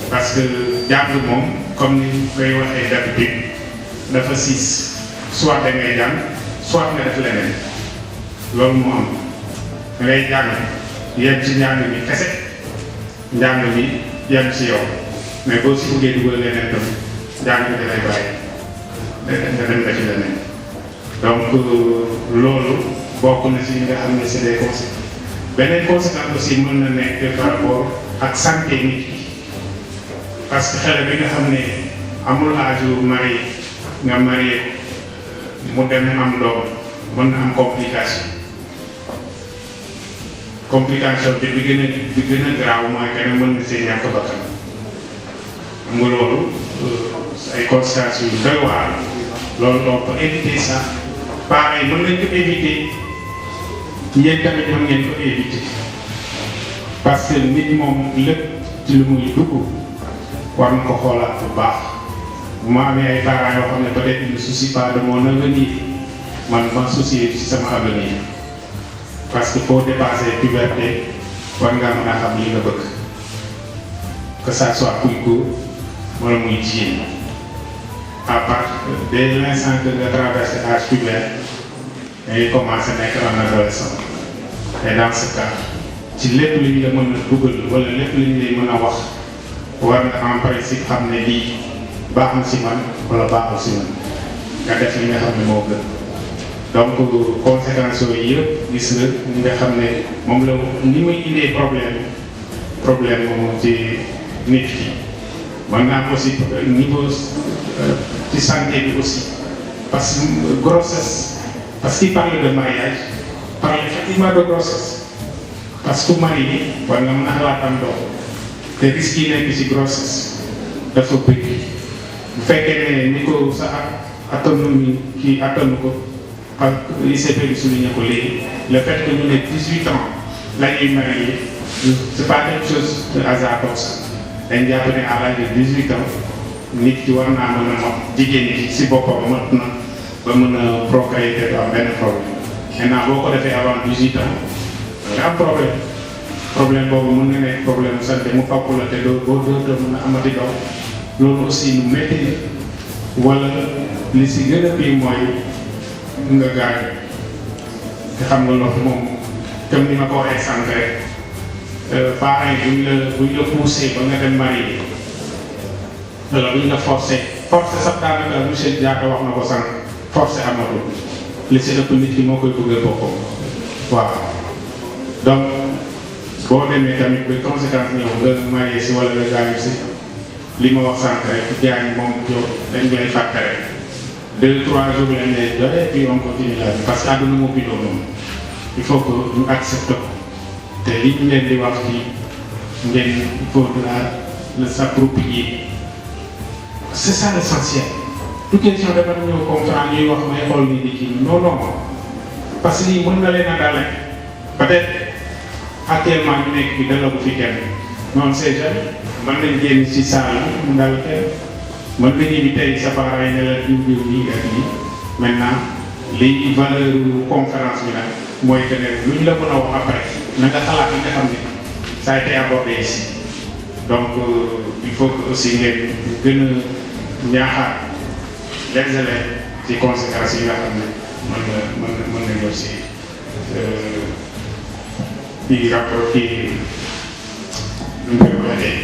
parce que jàng moom comme ni koy waxee d'habitude dafa siis soit da ngay jàng soit nga def leneen loolu moo am da ngay jàng yem ci njàng mi kese njàng mi yem ci yow mais boo si bëggee dugal leneen tam njàng mi dafay bàyyi nga dem nga ci leneen donc loolu bokk na si nga xam ne c'est des conséquences beneen conséquence aussi mën na nekk par rapport ak santé nit ki parce que xale bi nga xam ne amul âge marié nga marié mu dem am doom mën na am complication bi gën a grave mooy que ne mën na see ñàkk bakkan xam nga loolu ay conséquences yu doy waar loolu donc pour éviter ça pareil mën nañ ko éviter yéen tamit mën ngeen ko éviter parce que nit moom lépp ci lu muy dugg war na ko xoolaat bu baax bu ma amee ay parents yoo xam ne peut-être ils ne soucient pas de mon avenir man ma soucier ci sama avenir parce que faut dépasser puberté war ngaa mën a xam li nga bëgg que ça soit kuy góor wala muy jigéen à part dès l'instant que nga traversé âge puberté ngay commencé nekk un adolescent et dans ce cas ci lépp li ñu la mën a dugal wala lépp li ñu lay mën a wax war nga en principe xam ne lii baax na si man wala baaxul si man nga def li nga xam ne moo gën donc conséquences yooyu yëpp gis nga xam ne moom la ni muy indee problème moom ci nit ki mën naa aussi niveau ci santé bi aussi parce que grossesse parce qu'il parle de mariage parle effectivement de grossesse parce que mari bi war nga mën a xalaatam doom te risque yi nekk ci grossesse dafa bëri bu fekkee ne ni ko sa autonomie kii attanu ko parce que l'ICP bi souligné ko léegi le fait que ñu ne 18 ans la ñuy marié c'est pas quelque chose de hasard comme ça dañ jàpp ne à l'âge de 18 ans nit ki war naa mën a mot jigéen ñi si boppam mot na ba mën a procréer te du am benn problème maintenant boo ko defee avant 18 ans nga am problème boobu mën na nekk problème santé mu topp la te doo mën a amati doom loolu aussi lu métti wala li si gën a pire mooy nga gaañ te xam nga loolu moom comme ni ma ko waxee sànq rek parents yi buñ la poussé ba nga dem marié wala buñ la forcé sax daanaka monsieur Diatta wax na ko sànq forcé amatul li si ëpp nit ki moo koy bëggal boppam waaw donc boo demee tamit ba conséquence ñëw nga marié si wala nga gaañu si li ma wax sànq rek gaañ moom yow dañ lay fàtte rek 2-3 jours lañ lay joxe et puis on continue la vie parce que àdduna moo bindoo noonu il faut que ñu accepte ko te li ñu leen di wax fii ngeen il faudra le s'approprier c'est ça l'essentiel toute question dafa ñëw comprendre ñuy wax may xool ni di kii non parce que lii mën na leen a dale peut-être actuellement ñu nekk bi dalagu fi kenn non c'est jamais mën nañ génn ci salle mu dal kenn mën nañu ni tey sa parents yi ne la diw nii ak nii maintenant li valeur conférence bi nag mooy que ne lu ñu la mën a wax après na nga xalaat nga xam ne ça a été abordé ici donc il faut que aussi ngeen gën a ñaaxaat les élèves ci conséquences yi nga xam ne mën na ñëw si kii rapport kii nu mu koy waxee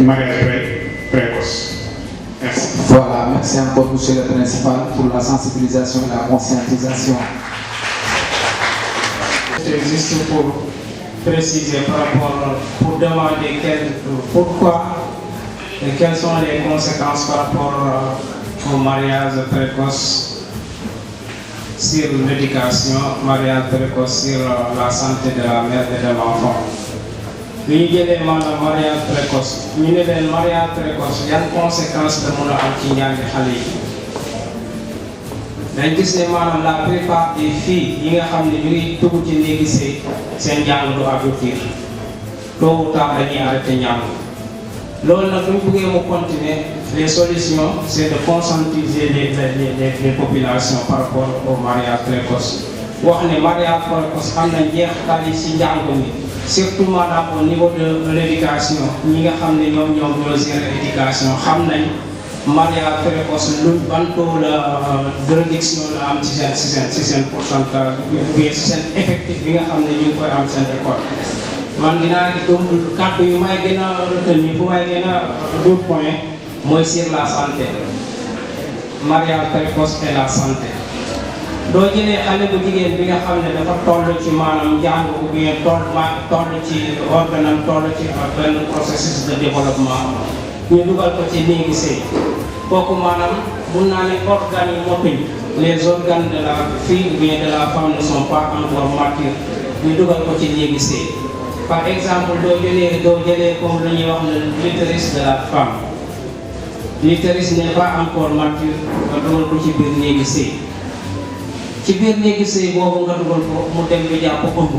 mariage précoce. Merci. Voilà, merci encore monsieur le principal pour la sensibilisation et la conscientisation. C'est juste pour préciser par rapport, pour demander pourquoi et quelles sont les conséquences par rapport au mariage précoce sur l'éducation, mariage précoce sur la santé de la mère et de l'enfant. Li ñu jëlee maanaam mariage précoce ñu ne leen mariage précoce yan conséquences la mën a am ci njàngi xale yi dañ gis ne maanaam la plupart des filles yi nga xam ne ñu ngi dugg ci néegi seen njàng du aboutir tôt ou tard dañuy arrêté njàng loolu nag bu ñu bëggee mu continuer les solutions c'est de conscientiser les populations par rapport au mariage précoce wax ne mariage précoce am na njeexital yi ci njàng mi surtout maanaam au niveau de l'éducation ñi nga xam ne ñoo gérer éducation xam nañ mariage précoce lu ban taux la de réduction la am ci seen pourcentage bi ci seen effectif bi nga xam ne ñu ngi koy am seen école man dinaa kàddu yu may gën a retenir fu may gën a d'autres points mooy sur la santé mariage précoce et la santé doo jëlee xale bu jigéen bi nga xam ne dafa toll ci maanaam njàng ou bien toll ci organam toll ci benn processus de développement ñu dugal ko ci néegi sëy kooku maanaam mun naa ne organes yi motuñ les organes de la fille ou bien de la femme ne sont pas encore matures ñu dugal ko ci néegi sëy par exemple doo jëlee comme lu ñuy wax l'utérus de la femme l'utérus n'est pas encore mature nga dugal ko ci biir néegi sëy ci biir néegi sëy boobu nga dugal ko mu dem bi jàpp ëmb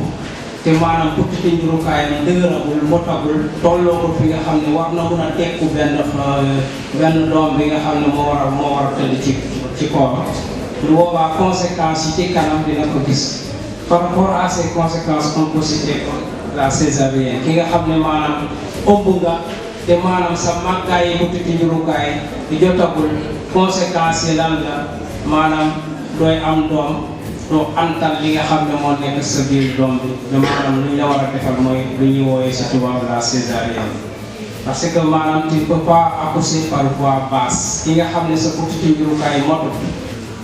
te maanaam tuuti njurukaayam dëgëragul motagul tolloo ko fi nga xam ne war na mun a tekku benn doom bi nga xam ne moo war a tëdd ci koor lu boobaa conséquences yi ci kanam dina ko gis par rapport à ces conséquences on peut citer la césarienne ki nga xam ne maanaam ëmb nga te maanaam sa màggaay yi bu tuuti njurukaay di jotagul conséquences yi lan la maanaam dooy am doom doo antal li nga xam ne moo nekk sa biir doom bi maanaam lu ñu la war a defal mooy lu ñuy wooyee ci tubaab la césarienne parce que maanaam tu ne peux pas accoucher par voie basse ki nga xam ne sa butitu njurukaay motut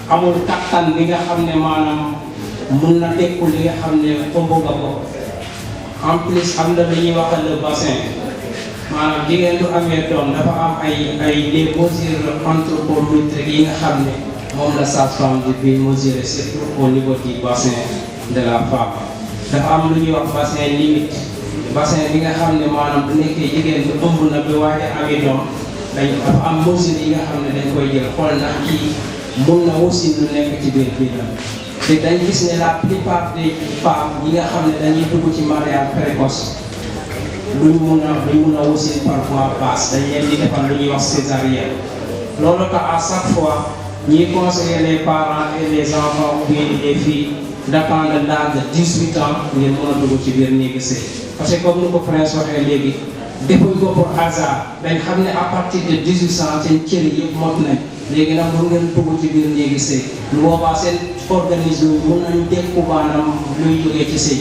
amul kattan bi nga xam ne maanaam mun na dékku li nga xam ne ëmb nga ko en plus am na lu ñuy wax le bassin maanaam jigéen du amee doom dafa am ay des mesures anthropométriques yi nga xam ne moom la sage-femme bi mesurer surtout au niveau du bassin de la femme dafa am lu ñuy wax bassin limite bassin bi nga xam ne maanaam bu nekkee jigéen bi ëmb na bi waaj a amee doom dafa am mesures yi nga xam ne dañ koy jël xool ndax kii mun na aussi lu nekk ci biir biiram te dañ gis ne la plupart des femmes yi nga xam ne dañuy dugg ci mariage précoce duñ mun a aussi par voie basse dañ leen di defal lu ñuy wax césarienne loolu tax à chaque fois ñuy conseiller les parents et les enfants ou bien les filles d'attendre l'âge de 18 ans ngeen mën a dugg ci biir néegi sëy parce que comme ni ko Prince waxee léegi defuñ ko pour hasard dañ xam ne à partir de 18 ans seen cër yëpp mot nañ léegi nag mun ngeen dugg ci biir néegi sëy lu boobaa seen organisme mun nañu dékku maanaam luy jógee ci sëy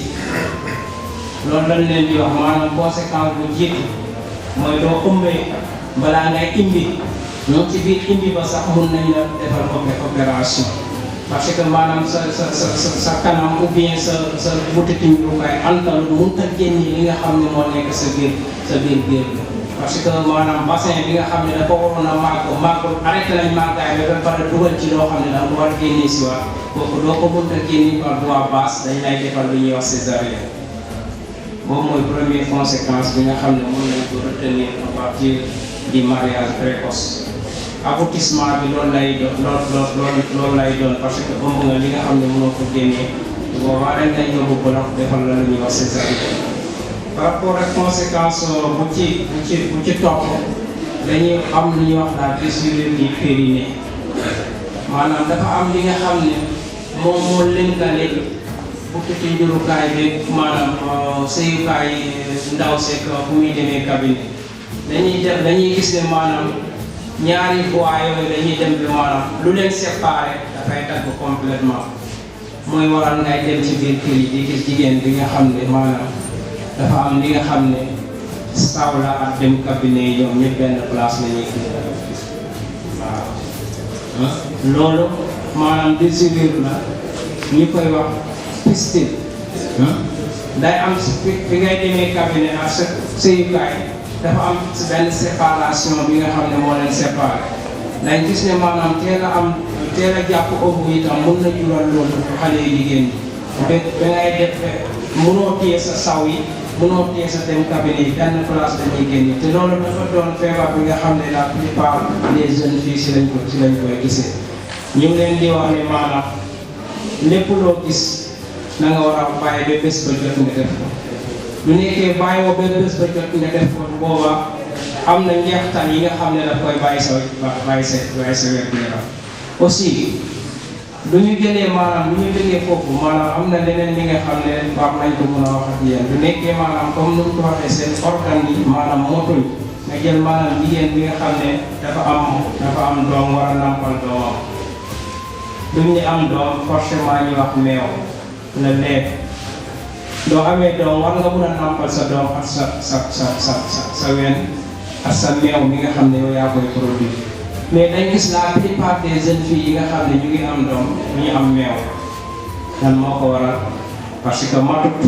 loolu lañ leen di wax maanaam conséquence bu jiitu mooy doo ëmbee balaa ngay imbi ñoo ci biir imbi ba sax mun nañ la defal opération parce que maanaam sa kanam ou bien sa butitu njurukaay antal mun ta génni li nga xam ne moo nekk sa biir biir parce que maanaam bassin bi nga xam ne dafa waroon a màgg arrêté nañ màggaay ba pare dugal ci loo xam ne da nga war a génne si waat kooku doo ko mun ta génni par voie basse dañ lay defal lu ñuy wax césarienne boobu mooy première conséquence bi nga xam ne mën nañ ko retenir à partir du mariage précoce aboutissement bi loolu lay doon parce que ëmb nga li nga xam ne mënoo ko génnee boobaa dañ lay yóbbu bloc defal la lu ñuy wax césarienne par rapport ak conséquence bu ci topp dañuy am lu ñuy wax la déchirure du périnée maanaam dafa am li nga xam ne moom moo lënkale bu tuuti njurukaay bi maanaam sëyukaay ndaw seeg fu muy demee cabinet dañuy gis ne maanaam ñaari voies yooyu dañuy dem bi maanaam lu leen séparé dafay tagg complètement mooy waral ngay dem ci biir kër yi di gis jigéen bi nga xam ne maanaam dafa am li nga xam ne sawla ak dem cabinet yi ñoom ñëpp benn place la ñuy kii waaw loolu maanaam déchirure la ñu koy wax fistule day am fi ngay demee cabinet ak sëyukaay dafa am benn séparation bi nga xam ne moo leen séparé dañ gis ne maanaam teel a jàpp ëmb itam mën na jural loolu xale yu jigéen ñi ba ngay def mënoo téye sa saw yi mënoo téye sa dem cabinet yi benn place dañuy génn te loolu dafa doon feebar bi nga xam ne la plupart des jeunes filles si lañ koy gisee ñu ngi leen di wax ne maanaam lépp loo gis na nga war a bàyyi ba bés ba jot nga def ko lu nekkee bàyyi woo ba bés ba jot nga def ko boobaa am na njeextal yi nga xam ne daf koy bàyyi sa wér-gu-yaram aussi lu ñu jëlee maanaam lu ñu jógee foofu maanaam am na leneen li nga xam ne war nañ ko mën a wax ak yéen lu nekkee maanaam comme nu mu ko waxee seen organe yi maanaam motuñ nga jël maanaam jigéen bi nga xam ne dafa am doom war a nampal doomam duñ ñu am doom forcément ñu wax meew la lait doo amee doom war nga mën a nampal sa doom ak sa wen ak sa meew mi nga xam ne yow yaa koy produire mais dañ gis la plupart des jeunes filles yi nga xam ne ñu ngi am doom ñu am meew lan moo ko waral parce que matut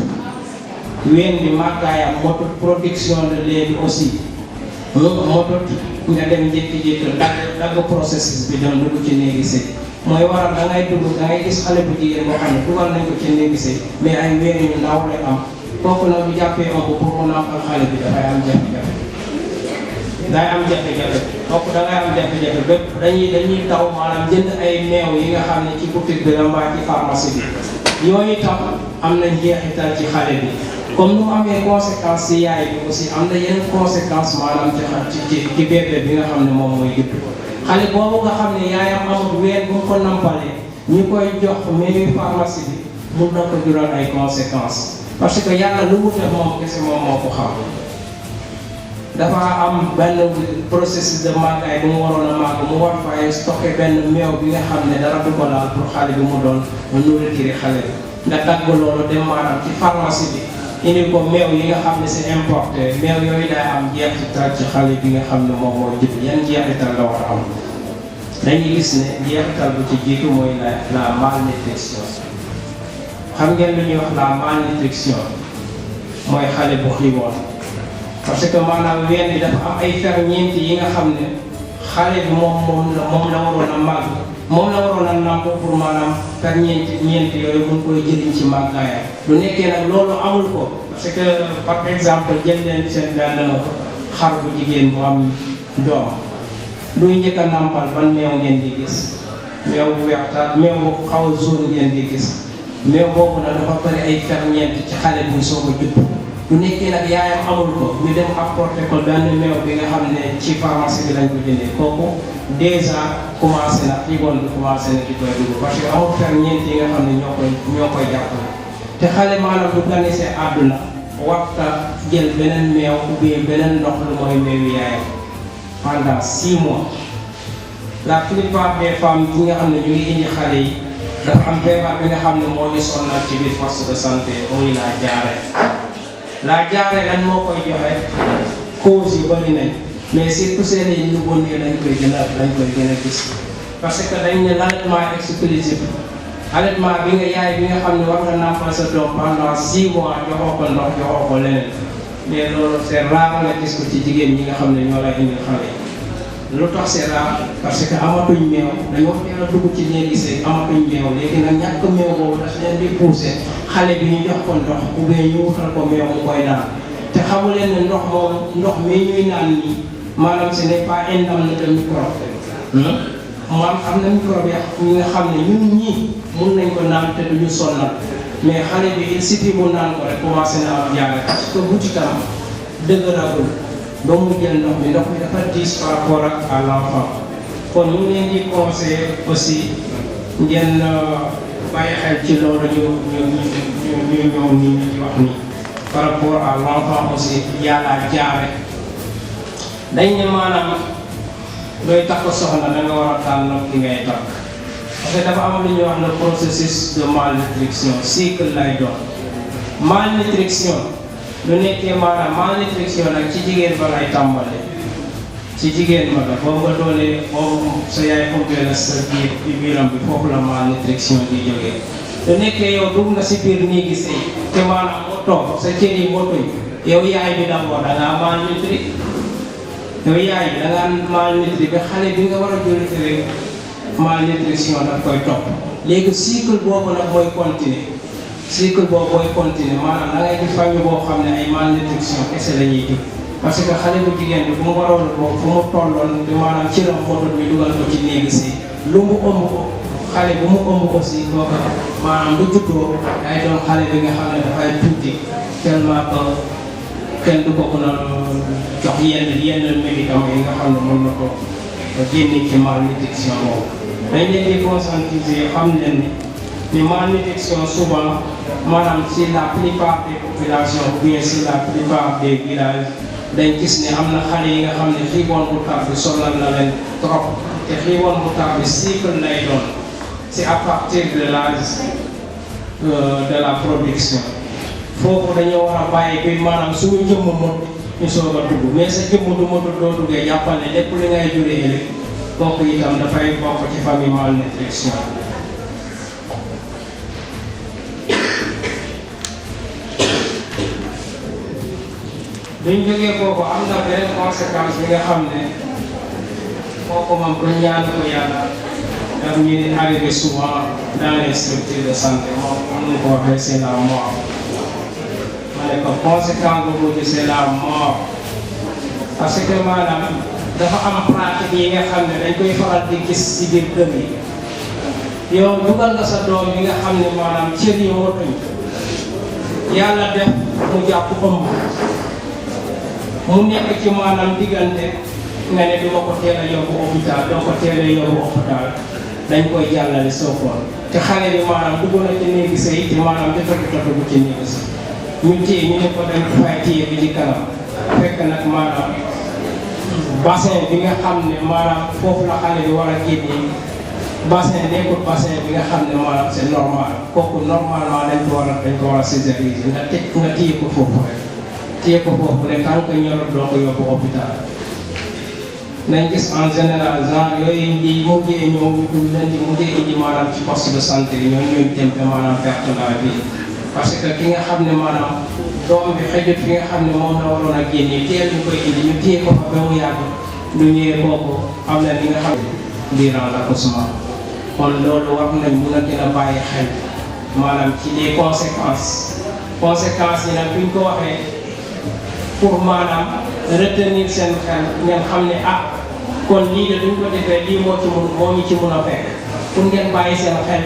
ween bi màggaayam matut production de lait bi aussi matut nga dem jékki-jékki dagg processus bi dem dugg ci néegi sëy mooy waral da ngay gis xale bu jigéen boo xam ne dugal nañ ko ci néegi sëy mais ay ween yu ndaw lay am kooku nag bu jàppee ëmb pour mu nàmpal xale bi dafay am jafe-jafe day am jafe-jafe kooku da ngay am jafe-jafe bépp dañuy taw maanaam jënd ay meew yi nga xam ne ci boutique bi la mbaa ci pharmacie bi yooyu tam am na njeexital ci xale bi comme nu mu amee conséquence ci yaay bi aussi am na yeneen conséquence maanaam ci bébé bi nga xam ne moom mooy judd xale boobu nga xam ne yaayam amul weer bu ko nampalee ñu koy jox meewu pharmacie bi mun na ko jural ay conséquences parce que yàlla lu mu def moom kese moom moo ko xam dafa am benn processus de màggaay bu mu waroon a màgg mu war fay stocké benn meew bi nga xam ne dara du ko laal pour xale bi mu doon nourriture xale bi nga dagg loolu dem maanaam ci pharmacie bi indi ko meew yi nga xam ne c'est importé meew yooyu day am jeexital ci xale bi nga xam ne moom moo judd yan jeexital la war a am dañuy gis ne jeexital bu ci jiitu mooy la malnutrition xam ngeen lu ñuy wax la malnutrition mooy xale bu xiiboon parce que maanaam ween bi dafa am ay ferñeent yi nga xam ne xale bi moom la waroon a màgg moom la waroon a nàmp pour maanaam ferñeent yooyu mun koy jëriñ ci màggaayam lu nekkee nag loolu amul ko parce que par exemple jël leen seen benn xar bu jigéen bu am doom luy njëkk a nàmpal ban meew ngeen di gis meew bu weextaat meew bu xaw a jaune ngeen di gis meew boobu nag dafa bëri ay ferñeent ci xale bu soog a judd bu nekkee nag yaayam amul ko ñu dem apporter ko benn meew bi nga xam ne ci pharmacie bi lañ ko jëndee kooku déjà commencé na xiiboon bi commencé na di koy dugg parce que amul ferñeent yi nga xam ne ñoo koy jàppale te xale maanaam bu ganisee àdduna waxta jël beneen meew ou bien beneen ndox lu mooy meewu yaayam pendant 6 mois la plupart des femmes yi nga xam ne ñu ngi indi xale yi dafa am feebar bi nga xam ne moo ñu sonnal ci biir poste de santé muy la jaaree lan moo koy joxe cause yi bari nañ mais surtout seen yi ñu bonnee lañ koy gën a gis parce que dañ ne l'allaitement exclusif allaitement bi nga yaay bi nga xam ne war nga nàmpal sa doom pendant 6 mois joxoo ko ndox joxoo ko leneen mais loolu c'est rare nga gis ko ci jigéen ñi nga xam ne ñoo lay indi xale yi lu tax c'est rare parce que amatuñ meew dañoo teel a dugg ci néegi sëy amatuñ meew léegi nag ñàkk meew boobu daf leen di pousser xale bi ñu jox ko ndox ou bien ñu wutal ko meew mu koy naan te xamu leen ne ndox mi ñuy naan nii maanaam ce n'est pas indemne de microbe maanaam am na microbe yi nga xam ne ñun ñii mun nañ ko naan te duñu sonnal mais xale bi il suffit mu naan ko rek commencé na am jàngoro parce que bu ci kanam dëgëragul ba mu jël ndox mi dafa diis par rapport ak à l'enfant kon ñu ngi leen di conseiller aussi ngeen bàyyi xel ci loolu ñu ñëw ni ñu wax ni par rapport à l'enfant aussi yàlla jaare dañ ne maanaam looy takk soxna da nga war a tànn ki ngay takk parce que dafa am lu ñuy wax le processus de malnutrition cycle lay doon malnutrition lu nekkee maanaam malnutrition nag ci jigéen ba lay tàmbale ci jigéen ba la boo nga doonee boobu sa yaay ubbee la sa biir ci biiram bi foofu la malnutrition di jógee lu nekkee yow dugg nga si biir nii gis te maanaam moo toog sa cër yi moo tuñ yow yaay bi d'abord da ngaa malnutri yow yaay bi da ngaa malnutri ba xale bi nga war a jël rek malnutrition daf koy topp léegi cycle boobu nag mooy continuer maanaam da ngay gis famille boo xam ne ay malnutrition kese la ñuy jur parce que xale bu jigéen bi bu mu waroon boobu fu mu tolloon di maanaam ci ram motul bi dugal ko ci néegi si lu mu ëmb ko xale bu mu ëmb aussi boobu maanaam lu juddoo day doon xale bi nga xam ne dafay tuuti tellement que kenn du ko mën a jox yenn médicaments yi nga xam ne mën na ko génne ci malnutrition boobu dañ leen di conscientiser xam leen ni malnutrition souvent maanaam si la plupart des populations ou bien si la plupart des villages dañ gis ne am na xale yi nga xam ne xiiboon bu tar bi sonal na leen trop te xiiboon bu tar bi cycle lay doon c'est à partir de l'âge de la production foofu dañoo war a bàyyi bi maanaam suñu jëmm mot ñu soog a dugg mais sa jëmm du motul doo duggee jàppal ne lépp li ngay juree ëllëg kooku itam dafay bokk ci famille malnutrition duñ jógee foofu am na beneen conséquence bi nga xam ne kooku moom ko ñaan ko yàlla daf ñuy arrivé souvent dans les structures de santé moom am na ko waxee c'est la mort ma ne ko conséquence bu mujj c'est la mort parce que maanaam dafa am pratique yi nga xam ne dañ koy faral di gis ci biir kër yi yow dugal nga sa doom yi nga xam ne maanaam cër yi moo tuñ yàlla def mu jàpp ëmb mu nekk ci maanaam diggante nga ne du ma ko teel a yóbbu hôpital doo ko teel a yóbbu hôpital dañ koy jàllale Sokone te xale bi maanaam dugg na ci néegi sëy te maanaam jotatu dugg ci néegi sëy ñu téye ñu ne ko dem fay téye bi ci kanam fekk nag maanaam bassin bi nga xam ne maanaam foofu la xale bi war a génnee bassin nekkul bassin bi nga xam ne maanaam c'est normal kooku normalement dañ ko war a césariser nga téye ko foofu rek téye ko foofu rek tant que ñorul doo ko yóbbu hôpital. nañ gis en général genre yooyu di mujjee ñëw leen di mujjee indi maanaam ci poste de santé yi ñooy tempe maanaam perte la vie parce que ki nga xam ne maanaam doom bi xëjut fi nga xam ne moom la waroon a génnee teel ñu koy indi ñu téye ko fa ba mu yàgg lu ñëwee kooku am na li nga xam ne durant l'accouchement kon loolu war nañ mun a gën a bàyyi xel maanaam ci les conséquences yi nag buñ ko waxee pour maanaam retenir seen xel ngeen xam ne kon lii de duñ ko defee lii moo ñu ci mun a fekk pour ngeen bàyyi seen xel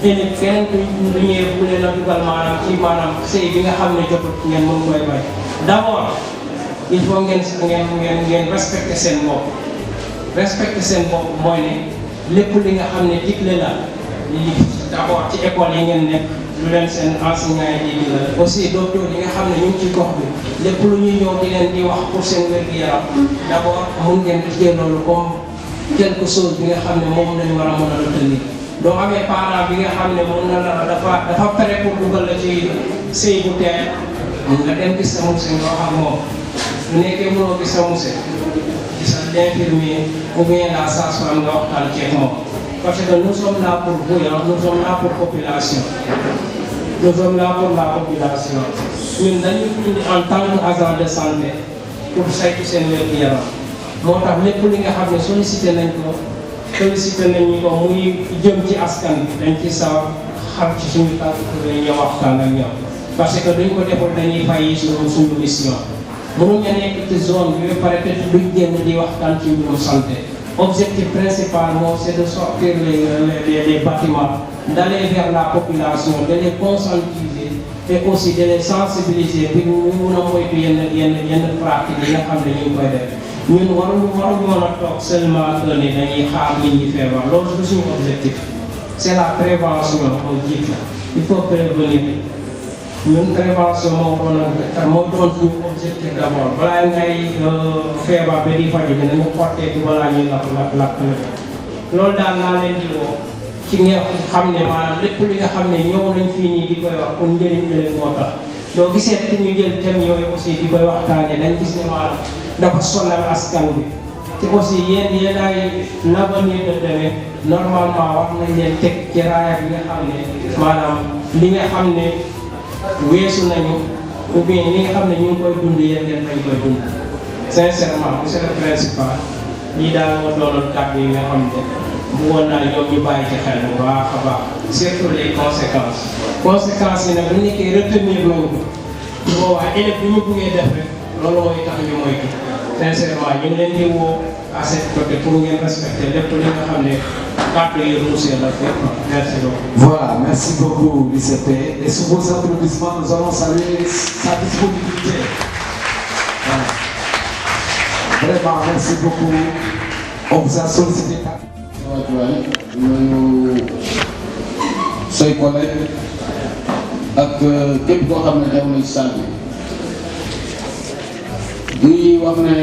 ëllëg keneen du ñëwee bu leen a dugal maanaam ci maanaam sëy bi nga xam ne jotut ngeen mën koy bay d'abord il faut ngeen respecter seen bopp respecter seen bopp mooy ne lépp li nga xam ne digle la li d'abord ci école yi ngeen nekk lu leen seen enseignants yi di la aussi docteur yi nga xam ne ñu ngi ci gox bi lépp lu ñuy ñëw di leen di wax pour seen wér-gu-yaram d'abord mun ngeen jël loolu comme quelque chose bi nga xam ne moom lañu war a mën a retenir doo amee parent bi nga xam ne mun na la dafa pare pour dugal la ci sëy bu teel nga dem gis sa monsieur nga wax ak moom bu nekkee mënoo gis sa monsieur gis l'infirmier ou bien la sage-femme nga waxtaan ceeg moom parce que nous sommes là pour vous, nous sommes là pour population. Nous sommes là pour la population. Ñun dañu indi en tant qu'agent de santé pour saytu seen wér-gu-yaram moo tax lépp li nga xam ne sollicité nañ ko muy jëm ci askan bi dañ ci sawar xam ci suñu tànk ñëw waxtaan ak ñoom parce que duñ ko defal dañuy fay suñu mission mënuñ a nekk ci zone bi ba pare te duñ génn di waxtaan ci mbirum santé. Objectif principal, c'est de sortir les bâtiments, d'aller vers la population, de les conscientiser et aussi de les sensibiliser pour nous moytu yenn pratique yi nga xam ne ñu ngi koy def ñun waruñu mën a toog seulement que ne dañuy xaar nit ñi feebar loolu du suñu objectif c'est la prévention au jiitu il faut prévenir ñun prévention moo doon suñu objectif d'abord balaa ngay feebar ba di faju dinañu xottee ci balaa ñuy lakk loolu daal naa leen di woo ci nga xam ne maanaam lépp li nga xam ne ñëw nañ fii nii di koy wax pour njëriñ leen moo tax doo gisee te ñu jël thème yooyu aussi di koy waxtaanee dañ gis ne maanaam dafa sonal askan bi te aussi yéen ay l'avenir de demain normalement wax nañ leen teg ci raaya bi nga xam ne maanaam li nga xam ne weesu nañu ou bien li nga xam ne ñu ngi koy dund yéen ngeen fañ koy dund sincèrement monsieur le principal lii daal moo doonoon kàddu yi nga xam ne bëggoon naa ñoom ñu bàyyi ci xel bu baax a baax surtout les conséquences yi nag bu nekkee retenir nañu ko bu boobaa élève bi ñu buggee def rek loolu mooy tax ñu moytu sincèrement ñu ngi leen di woo à cette côté pour ngeen respecter lépp li nga xam ne kàddu yi ruusee la fépp merci beaucoup. Voilà, merci beaucoup l'ICP. Et sous vos applaudissements, nous allons saluer sa disponibilité. Voilà. Vraiment, merci beaucoup. On vous a sollicité. say collègue ak képp koo xam ne dem na ci salle bi ñuy wax ne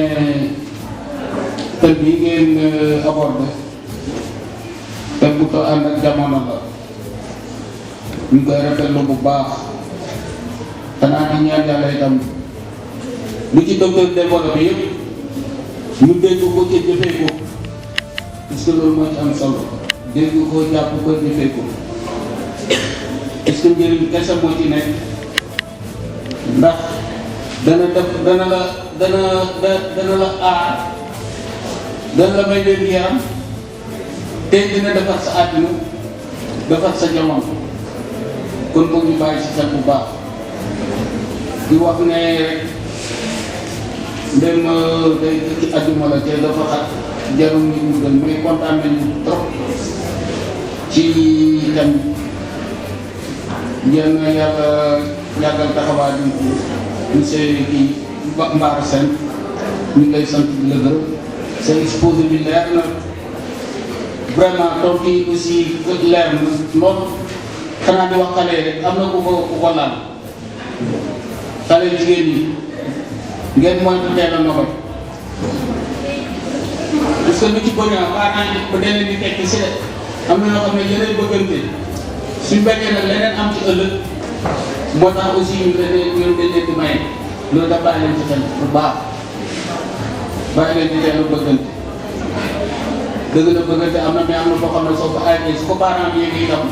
thème bi ngeen abordé thème bu to ànd ak jamono la ñu koy rafetlu bu baax xanaa di ñaan yàlla itam lu ci docteur développé yëpp ñu dégg ko ci jëfee ko parce que loolu moo ci am solo dégg ko jàpp ko jëfee ko est-ce que njëriñ kese moo ci nekk ndax dana la aar dana la may wér yaram te dina defar sa àddina defar sa jamono kon boog ñu bàyyi ci xel bu baax di wax ne ndem day ci àdduna la te dafa xat jarul nit mu gën mais kontaan nañu trop ci itam ngeen yàlla yàggal taxawaay bi monsieur kii Mbaara Sène ñu ngi lay sant di la gërëm seen exposé bi leer na vraiment tontu yi aussi leer na loolu xanaa di wax xale rek am na ku ko laal xale jigéen ñi ngeen moytu teel a noppal parce que lu ci bëri parents yi ba deneen di tekki si am na ñoo xam ne yeneen bëggante suñ bañee nag leneen am ci ëllëg moo tax aussi ñu dañ leen di maye loolu da bàyyi leen ci xel bu baax bàyyi leen di teel a bëggante dëgg la bëggante am na mais am na foo xam ne soo ko aayee su ko parents bi yéegi itam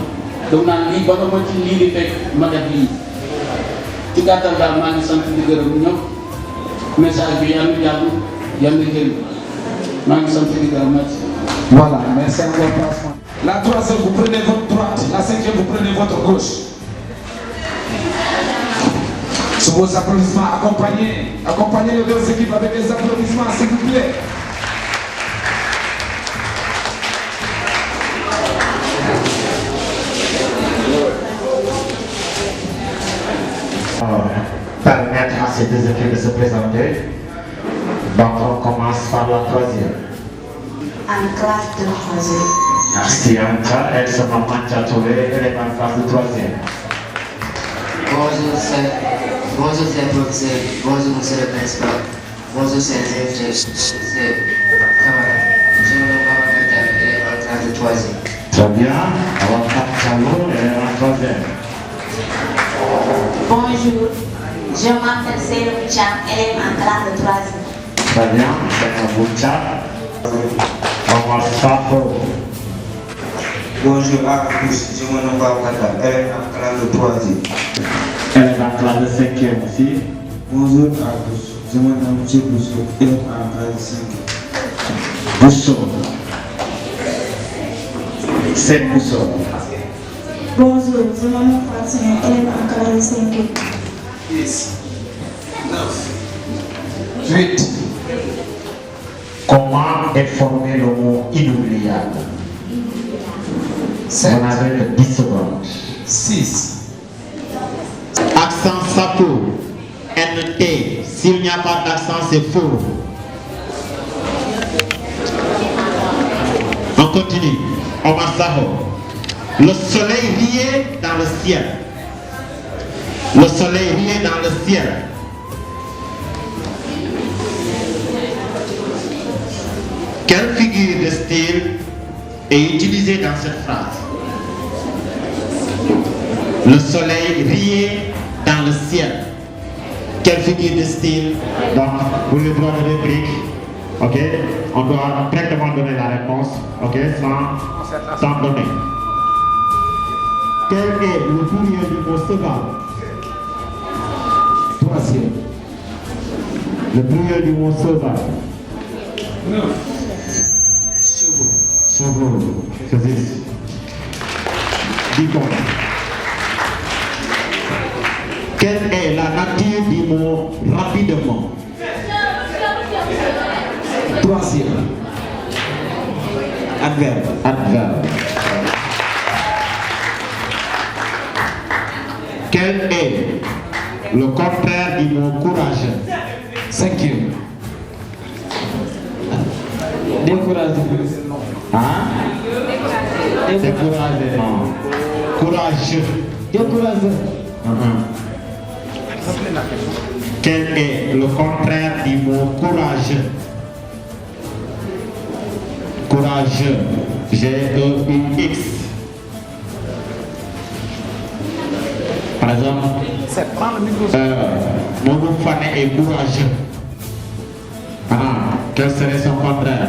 dam naan lii ba nga ma ci lii di fekk ma def lii ci gàttal daal maa ngi sant di gërëm ñëpp message bi yàlla jàpp yàlla jël maa ngi sant di gërëm merci. Voilà, merci encore. La troisième, vous prenez votre droite. La cinquième, vous prenez votre gauche. Sous vos applaudissements, accompagnez les deux équipes avec des applaudissements, s'il vous plaît. Permettre à ces deux équipes de se présenter. Donc on commence par la troisième. En classe de troisième. Merci Anta, elle se nomme Anta Touré, elle est en classe de troisième. Bonjour, c'est professeur. Bonjour, monsieur le principal. Bonjour, c'est invités. C'est camarade. Je me nomme Anta, elle est en classe de troisième. Très bien, alors Anta Touré, elle est en troisième. Bonjour, je m'appelle Seydou Cham, elle est en classe de troisième. Très bien, c'est Boucha. Omar Safo. Bonjour à tous, je me nomme Baoukhata, elle est en classe de troisième. Elle est en classe de cinquième aussi. Bonjour à tous, je me nomme Bousso, elle est en classe de cinquième. Bousso. C'est Bousso. Bonjour, je me nomme Fatima, elle est en classe de cinquième. 10, 9, 8. Comment est formé le mot inoubliable? 7. On avait que 10 secondes. 6. Accent sapo, NT. S'il n'y a pas d'accent, c'est faux. On continue. Omar Saho. Le soleil riait dans le ciel. Le soleil riait dans le ciel. Quelle figure de style est utilisée dans cette phrase? Le soleil riait dans le ciel. Quelle figure de style? Donc, pour le droit de réplique, ok, on doit directement donner la réponse, ok, sans donner. Quel est le pluriel du mot cheval? Troisième. Le pluriel du mot cheval. 9. Chevaux. C'est 10. 10 points. Quelle est la nature du mot rapidement? Troisième. Adverbe. Adverbe. Quel est le contraire du mot courageux? Cinquième. Découragé. Hein? Découragé. Non. Courageux. Découragé. Quel est le contraire du mot courageux? Courageux. G-E-U-X. Par exemple, Mogo Fane est courageux. Quel serait son contraire?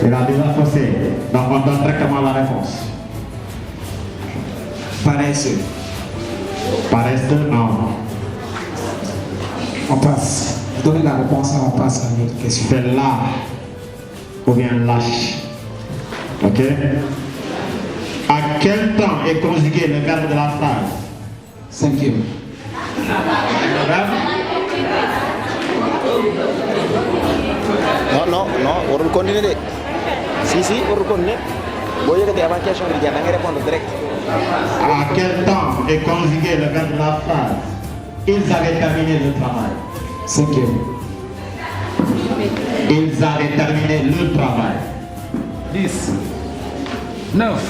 Il a déjà faussé. Donc on donne directement la réponse. Paresseux. Paresseux, non. On passe. Donnez la réponse et on passe à une autre question. C'est là ou bien lâche. Ok? À quel temps est conjugué le verbe de la phrase? Cinquième. Non, on continue. Si, on continue. Vous voyez que avant question, il y a répondre direct. À quel temps est conjugué le verbe de la phrase? Ils avaient terminé le travail. Cinquième. Ils avaient terminé le travail. 10. 9.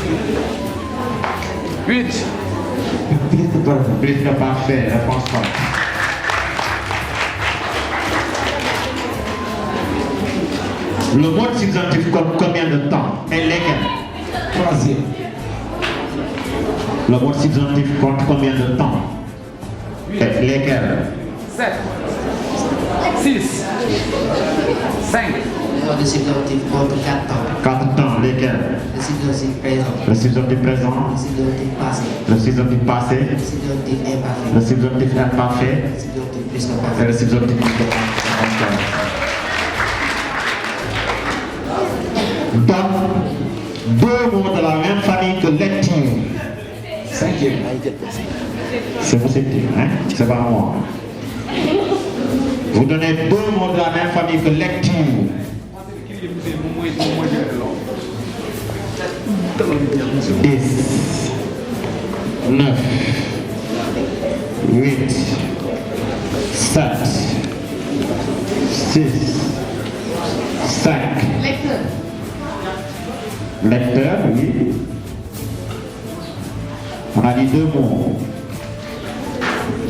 8. Plus que parfait, réponse pas. Le mode subjonctif compte combien de temps et lesquels? Troisième. Le mode subjonctif compte combien de temps et lesquels? 7, 6, 5. Le mode subjonctif compte 4 temps. 4 temps, lesquels? Le subjonctif présent. Le subjonctif présent. Le subjonctif passé. Le subjonctif passé. Le subjonctif imparfait. Le subjonctif imparfait. Le subjonctif plus que Et parfait. le subjonctif plus que parfait. Donne 2 mots de la même famille que lecture. 5e. C'est vous, hein? C'est pas moi. Vous donnez 2 mots de la même famille que lecture. 10, 9, 8, 7, 6, 5. Lecteur, oui. On a dit 2 mots.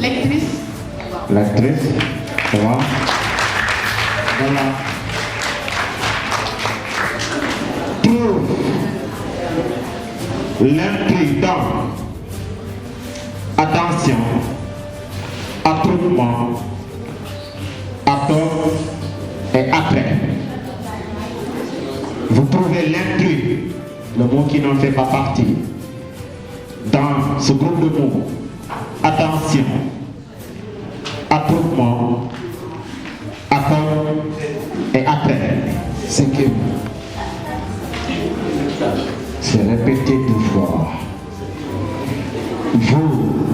Lectrice. Lectrice, ça va. Voilà. Trouve l'intrus dans attention, attroupement, attort et après. Vous trouvez l'intrus, le mot qui n'en fait pas partie, dans ce groupe de mots. Attention, attroupement, attort et après. 5e. C'est répété 2 fois. Vous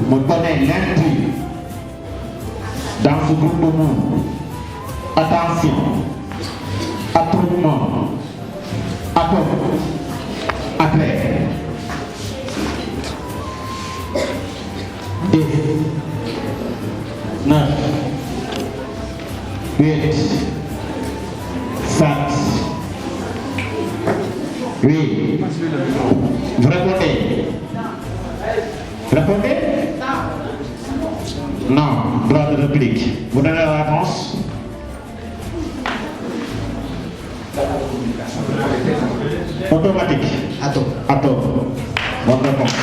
me donnez l'intrus dans ce groupe de mots. Attention, attroupement, attort, après. 10, 9, 8, 7, 8. Vous répondez? Répondez? Non. Droit de réplique. Vous donnez la réponse? Automatique. Attends. Bonne réponse.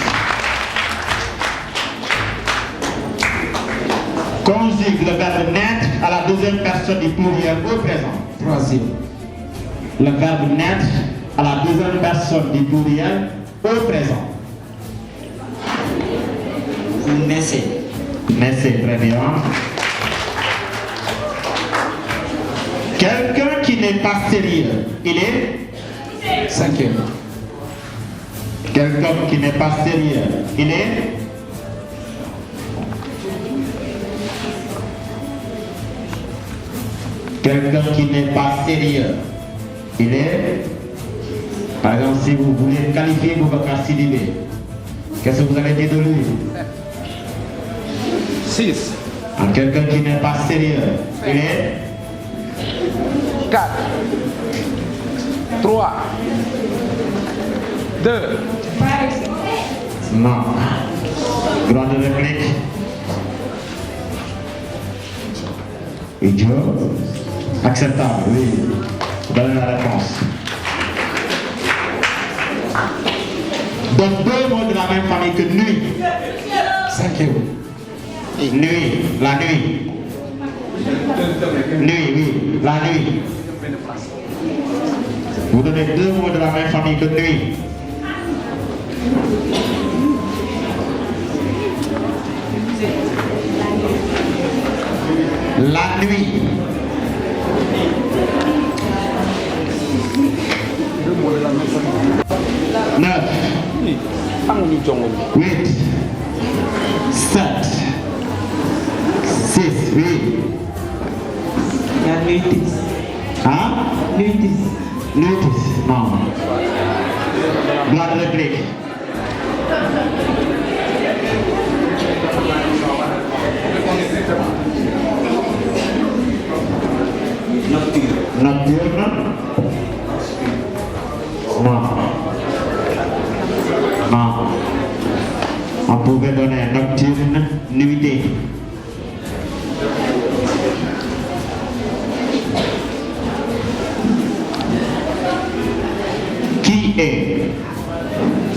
Conjugue le verbe naître à la 2e personne du pluriel au présent. 3e. Le verbe naître à la 2e personne du pluriel au présent. Vous naissez. Naissez, très bien. Quelqu'un qui n'est pas sérieux, il est 5e. Quelqu'un qui n'est pas sérieux, il est quelqu'un qui n'est pas sérieux, il est. Par exemple, si vous voulez qualifier Boubacar Sidibé, qu'est-ce que vous avez dit de lui? 6. Quelqu'un qui n'est pas sérieux, il est 4. 3. 2. Non. Droit de réplique. Idiot. Acceptable, oui. Donnez la réponse. Donc 2 mots de la même famille que nuit. 5e. Nuit, la nuit. Nuit, oui, la nuit. Vous donnez 2 mots de la même famille que nuit. La nuit. 9, 8, 7, 6, oui. La nuitis. Hein? Nuitis. Nuitis, non. Droit de réplique. Nocturne. Non. Non. On pouvait donner nocturne, nuitée. est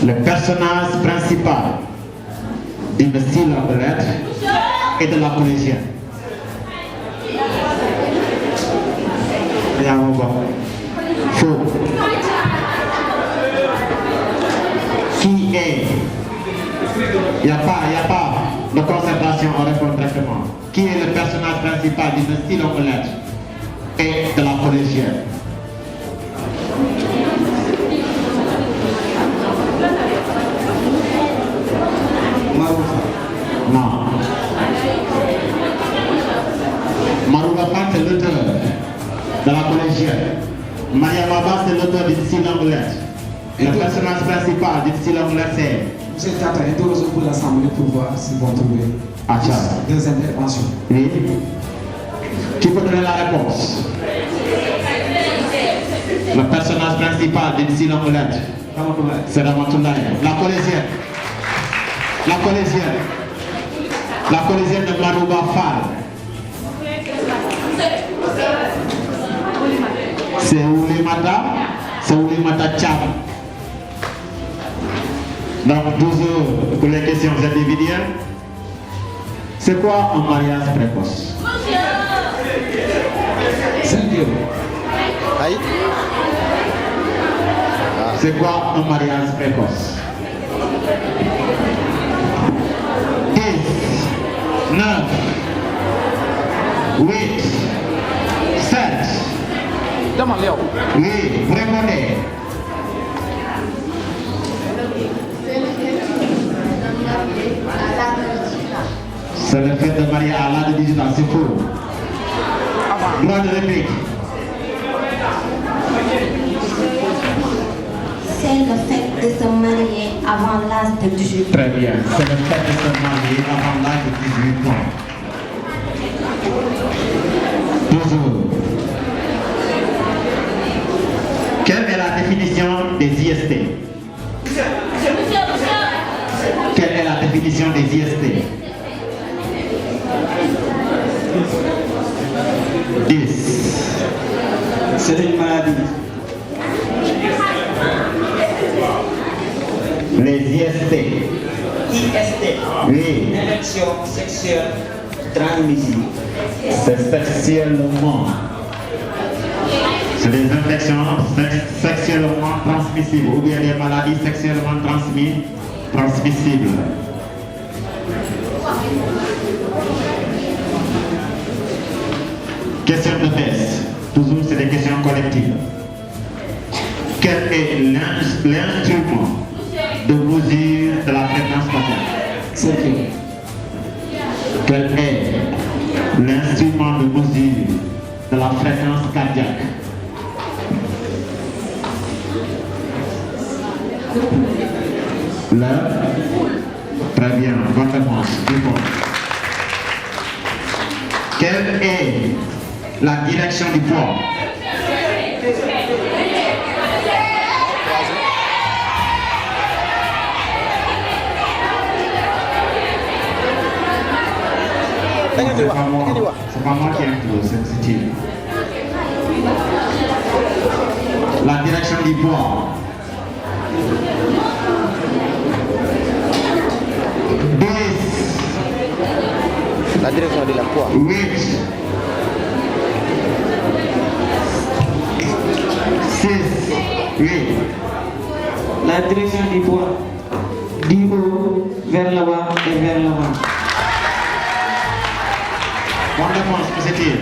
le personnage principal d'une style de lettres et de la collégienne? Faux. Qui est? Il n'y a pas de concentration, on répond directement. Qui est le personnage principal d'une style de lettres et de la collégienne? Non. Marouba Fall, c'est l'auteur de la collégienne. Maria Baba, c'est l'auteur d'une style de lettres. Le personnage principal d'une style de lettres, c'est... Monsieur le Tata, interrogez pour l'Assemblée pour voir s'ils vont trouver deux interventions. Oui. Qui peut donner la réponse? Le personnage principal d'une style de lettres, c'est Ramatoulaye. La collégienne. La collégienne. La collégienne de Marouba Fall. C'est Oulimata Tcham. Donc toujours pour les questions individuelles, c'est quoi un mariage précoce? C'est quoi un mariage précoce? 10, 9, 8, 7. Oui, répondez. C'est le fait de marier à l'âge de 18 ans, c'est faux. Droit de réplique. C'est le fait de se marier avant l'âge de 18 ans. Très bien, c'est le fait de se marier avant l'âge de 18 ans. Toujours. Quelle est la définition des IST? Quelle est la définition des IST? 10. C'est une maladie. Les IST. IST. Oui. Infection sexuelle transmissible. C'est sexuellement. C'est des infections sexuellement transmissibles ou bien des maladies sexuellement transmissibles. Question de test. Toujours c'est des questions collectives. Quel est l'instrument de mesure de la fréquence cardiaque? Quel est l'instrument de mesure de la fréquence cardiaque? Très bien, bonne réponse. Quelle est la direction du poids? C'est pas moi qui impose, c'est il. La direction du poids. 10. La direction de la poids. 8. 6. 8. La direction du poids. Du haut vers le bas et vers le bas. Bonne réponse, positive.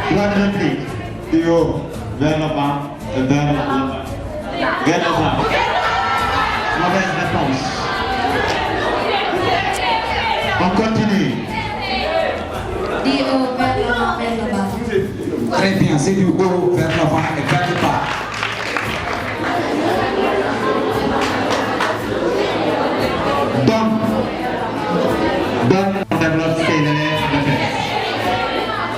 Droit de réplique. Du haut vers le bas et vers le bas. Vers le bas. Mauvaise réponse. On continue. Du haut vers le bas, vers le bas. Très bien, c'est du haut vers le bas et vers le bas. Donc, on développe ce qu'il est.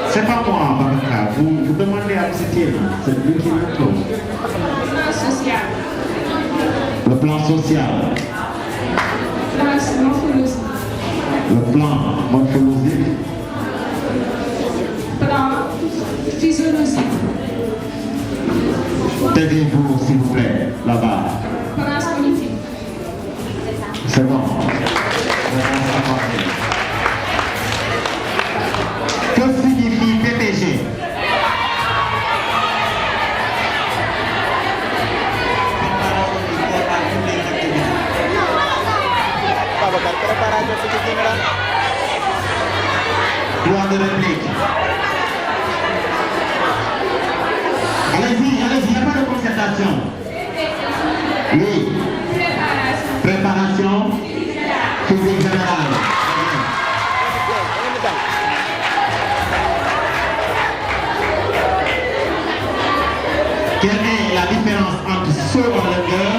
C'est pas moi, Babacar. Vous demandez à M. Thiel. C'est lui qui le trouve. Le plan social. Le plan morphologique. Plan physiologique. Taisez-vous, s'il vous plaît, là-bas. Plan cognitif. C'est bon. Que signifie PPG? Droit de réplique. Allez-y, il n'y a pas de concertation. Oui. Préparation physique générale. Quelle est la différence entre saut en longueur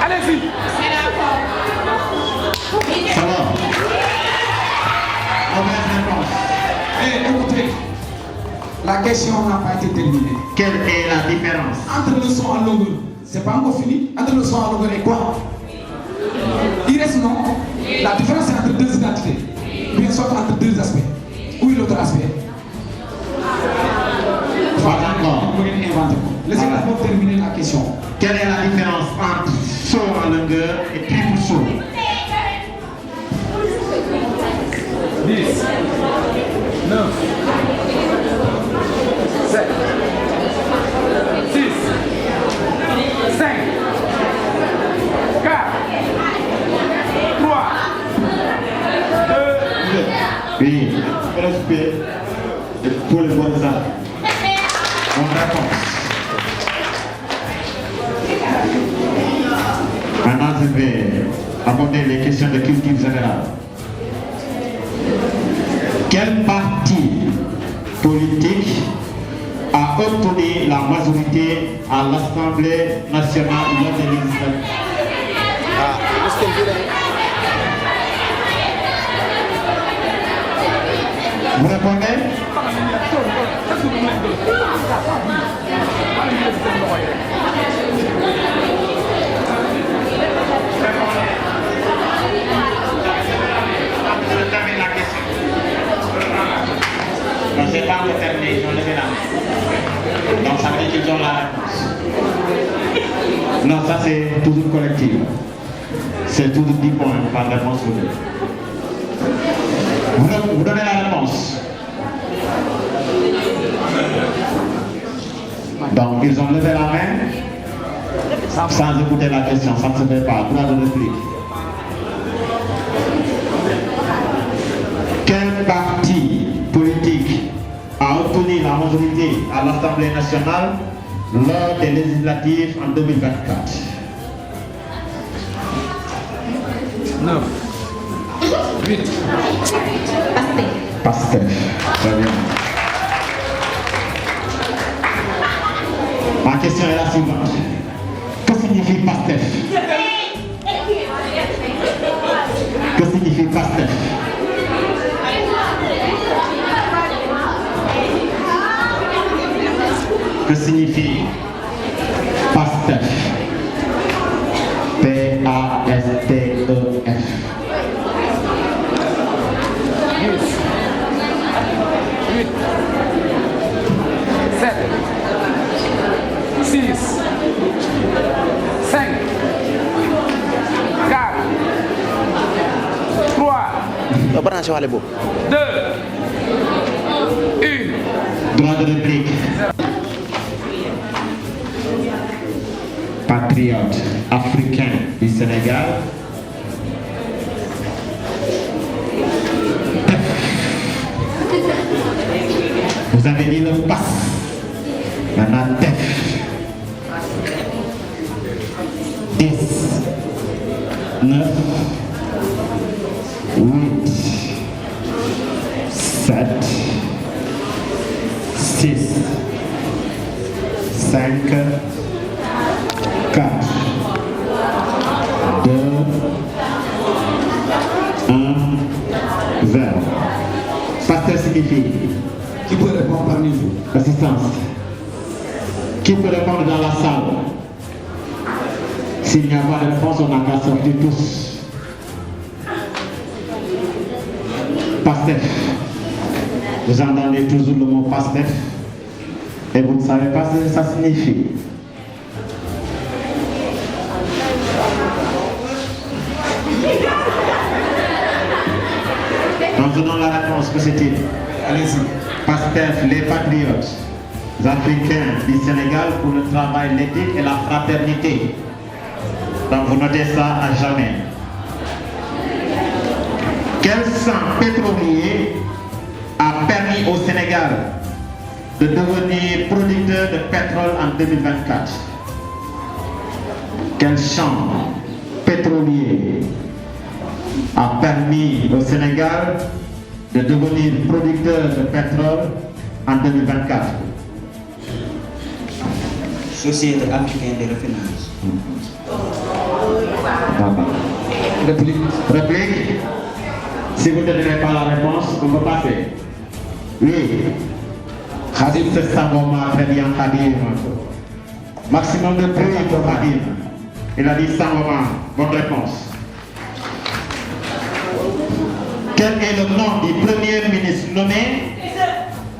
Allez-y. Ça va. Mauvaise réponse. Écoutez, la question n'a pas été terminée. Quelle est la différence Entre le son en longueur, c'est pas encore fini. Entre le son en longueur et quoi? Il reste non. La différence c'est entre deux identités. Bien sûr entre deux aspects. Où est l'autre aspect? Pas encore. Laissez-moi terminer la question. Quelle est la différence entre saut en longueur et triple saut? 10, 9, 7, 6, 5, 4, 3, 2, Oui, respect pour les bonnes arts. On réponse. Maintenant, je vais aborder les questions de culture générale. Quel parti politique a obtenu la majorité à l'Assemblée nationale lors des législatives? Vous répondez? Non, c'est pas encore terminé, ils ont levé la main. Donc ça veut dire qu'ils ont la réponse. Non, ça c'est toujours collectif. C'est toujours 10 points par réponse ou deux. Vous donnez la réponse. Donc ils ont levé la main sans écouter la question, ça ne se fait pas. Droit de réplique. Quel parti politique a obtenu la majorité à l'Assemblée nationale lors des législatives en 2024? 9, 8, Pastef. Très bien. Ma question est la suivante. Que signifie Pastef? Que signifie Pastef? Que signifie Pastef? P-A-S-T-E-F. 8, 7, 6, 5, 4, 3, 2, 1. Droit de réplique. Patriote africain du Sénégal. Vous avez dit le pass. Maintenant, TEF. 10, 9, 8, 7, 6, 5, 4, 2, 1, 0. Pasteur signifie. Qui peut répondre? parmi vous. Assistance. Qui peut répondre dans la salle? S'il n'y a pas de réponse, on n'a qu'à sortir tous. Pastef. Vous entendez toujours le mot Pastef et vous ne savez pas ce que ça signifie. Donc donnons la réponse, que c'est-il? Allez-y. Pastef, les patriotes africains du Sénégal pour le travail, l'éthique et la fraternité. Donc vous notez ça à jamais. Quel sang pétrolier a permis au Sénégal de devenir producteur de pétrole en 2024? Quel champ pétrolier a permis au Sénégal de devenir producteur de pétrole en 2024? Société africaine de raffinage. Réplique. Réplique. Si vous ne donnez pas la réponse, on peut passer. Oui. Khadim, c'est Sangoma, très bien, Khadim. Maximum de bruit pour Khadim. Il a dit Sangoma. Bonne réponse. Quel est le nom du premier ministre nommé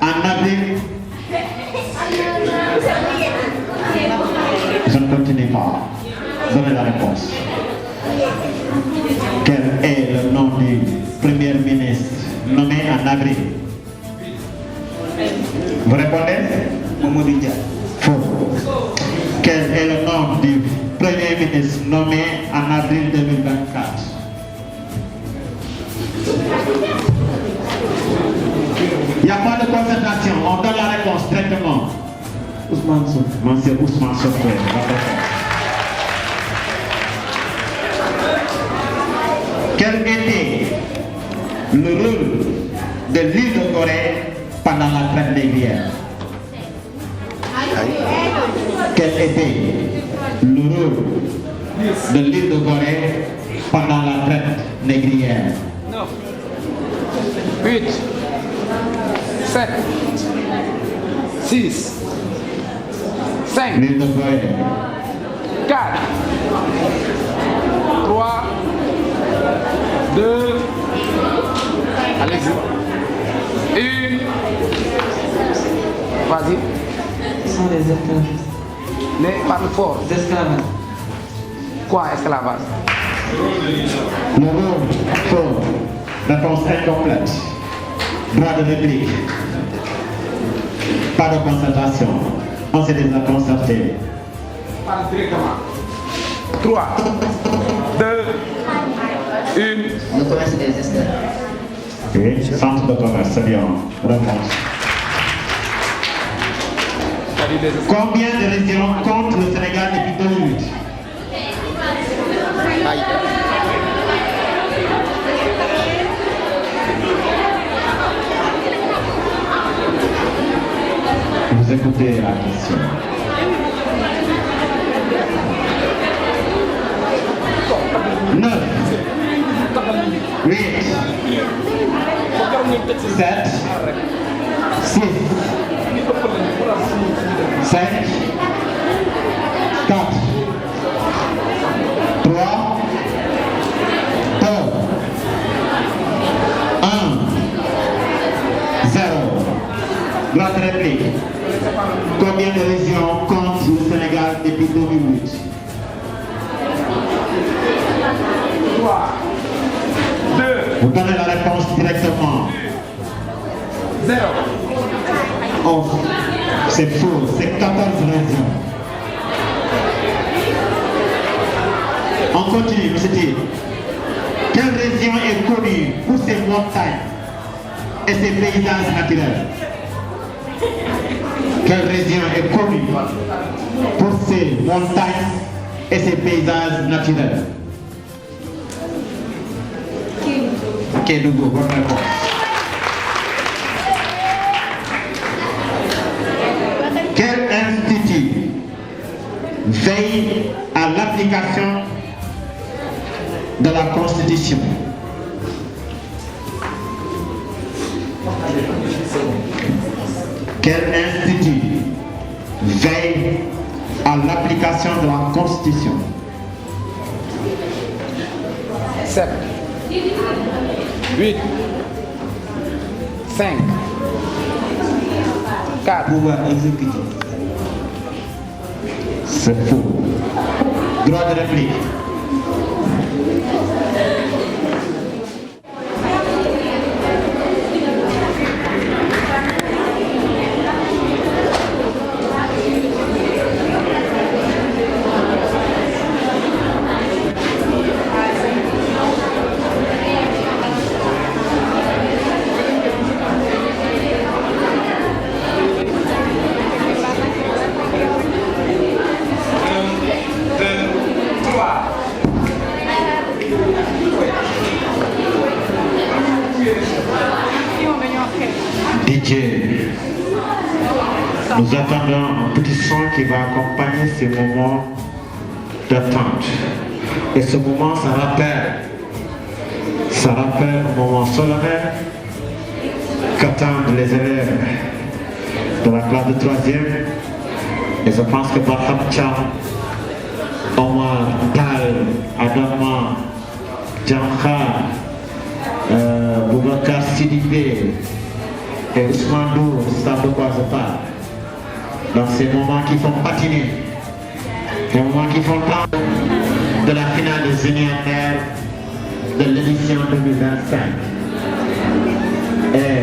en avril? Je ne continue pas. Donnez la réponse. Quel est le nom du premier ministre nommé en avril? Vous répondez? Mamadou Dia. Faux. Quel est le nom du premier ministre nommé en avril 2024? Il n'y a pas de concertation, on donne la réponse directement. Ousmane Sonko. Monsieur Ousmane Sonko. Quel était le rôle de l'île de Gorée pendant la traite négrière? Quel était le rôle de l'île de Gorée pendant la traite négrière? 8, 7, 6, 5, L'île de Gorée. 4, 3, 2, allez-y, 1, vas-y. Ce sont des esclaves. Les parle fort. Des esclaves. Quoi, esclavage? Le rôle, faux. Réponse incomplète. Droit de réplique. Pas de concertation. On s'est déjà concerté. Parle directement. 3, 2, 1. Le commerce des esclaves. Oui, centre de commerce, c'est bien. Réponse. Combien de régions compte le Sénégal depuis 2008? Vous écoutez la question. Neuf, 8, 7, 6, 5, 4, 3, 2, 1, 0. Droite réplique. Combien de régions compte le Sénégal depuis 2008? 3, 2. Vous donnez la réponse directement. 0. Oh, c'est faux, c'est 14 régions. On continue, monsieur T. Quelle région est connue pour ses montagnes et ses paysages naturels? Quelle région est connue pour ses montagnes et ses paysages naturels? Kédougou, bonne réponse. Quel institut veille à l'application de la Constitution? Quel institut veille à l'application de la Constitution? 7, 8, 5, 4. Pouvoir exécutif. C'est faux. Droit de réplique. DJ, nous attendons un petit son qui va accompagner ces moments d'attente. Et ce moment, ça rappelle un moment solennel qu'attendent les élèves de la classe de 3e. Et je pense que Barham Cham, Omar, Tal, Adama, Djankha, Boubacar Sidibé et Ousmane Dou savent de quoi je parle. Dans ces moments qui font patiner, ces moments qui font temps de la finale des Juniors de l'édition 2025. Et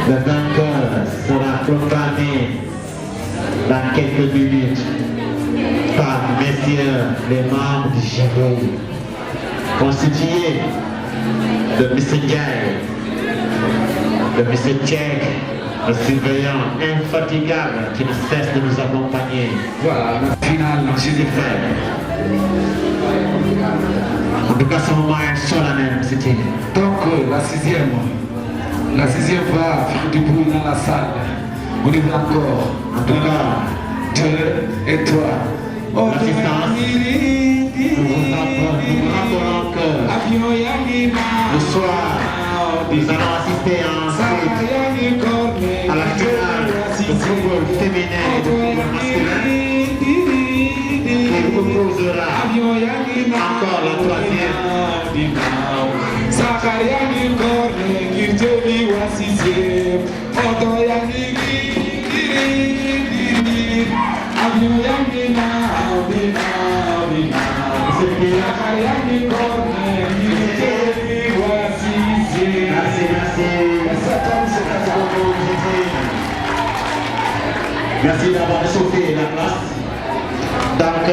le vainqueur sera proclamé dans quelques minutes par messieurs les membres du jury, constitués de M. Ndiaye, de M. Tchèque, le surveillant infatigable qui ne cesse de nous accompagner. Voilà, la finale, je l'ai fait. En tout cas, ce moment est solennel, c'était. Donc, la sixième va faire du bruit dans la salle. On est encore. En tout cas, Dieu et toi. L'assistance, nous vous rappelons que le soir, nous allons assister ensuite à la finale de football féminin et de football masculin qui proposera encore la troisième. Merci d'avoir chauffé la place. Donc,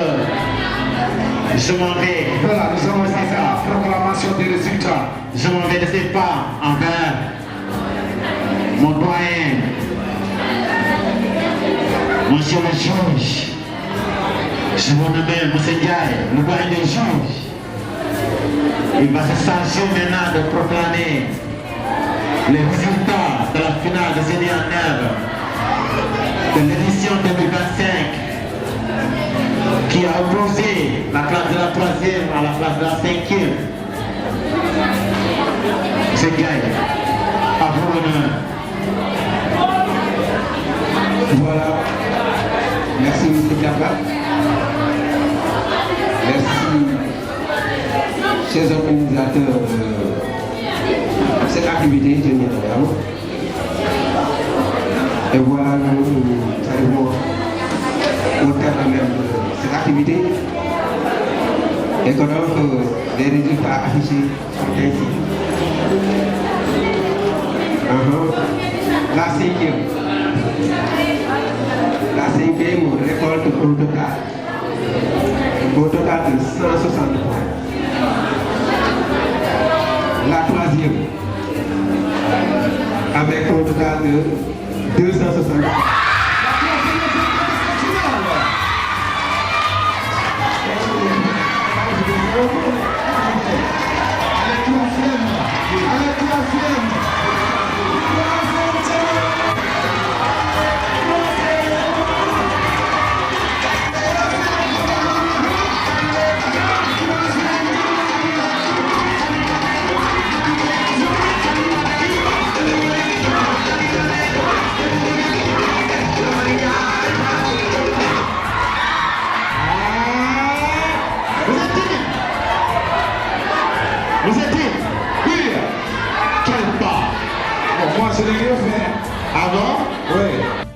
je m'en vais. Voilà, nous allons passer à la proclamation des résultats. Je m'en vais de ces pas envers mon doyen, monsieur le juge. Je vous nomme monsieur Ndiaye, le doyen des juges. Il va se charger maintenant de proclamer les résultats de la finale de Seigneur Neve de l'édition 2025 qui a opposé la classe de la 3e à la classe de la 5e. C'est Ndiaye, à vous l'honneur. Voilà. Merci M. Diaba. Merci, chers organisateurs de cette activité générale. Et voilà, nous arrivons au terme même de cette activité. Et que donc les résultats affichés sont ainsi. La 5e. La 5e récolte au total de 160 points. La 3e avec un total de 260 points. Ah bon? Oui.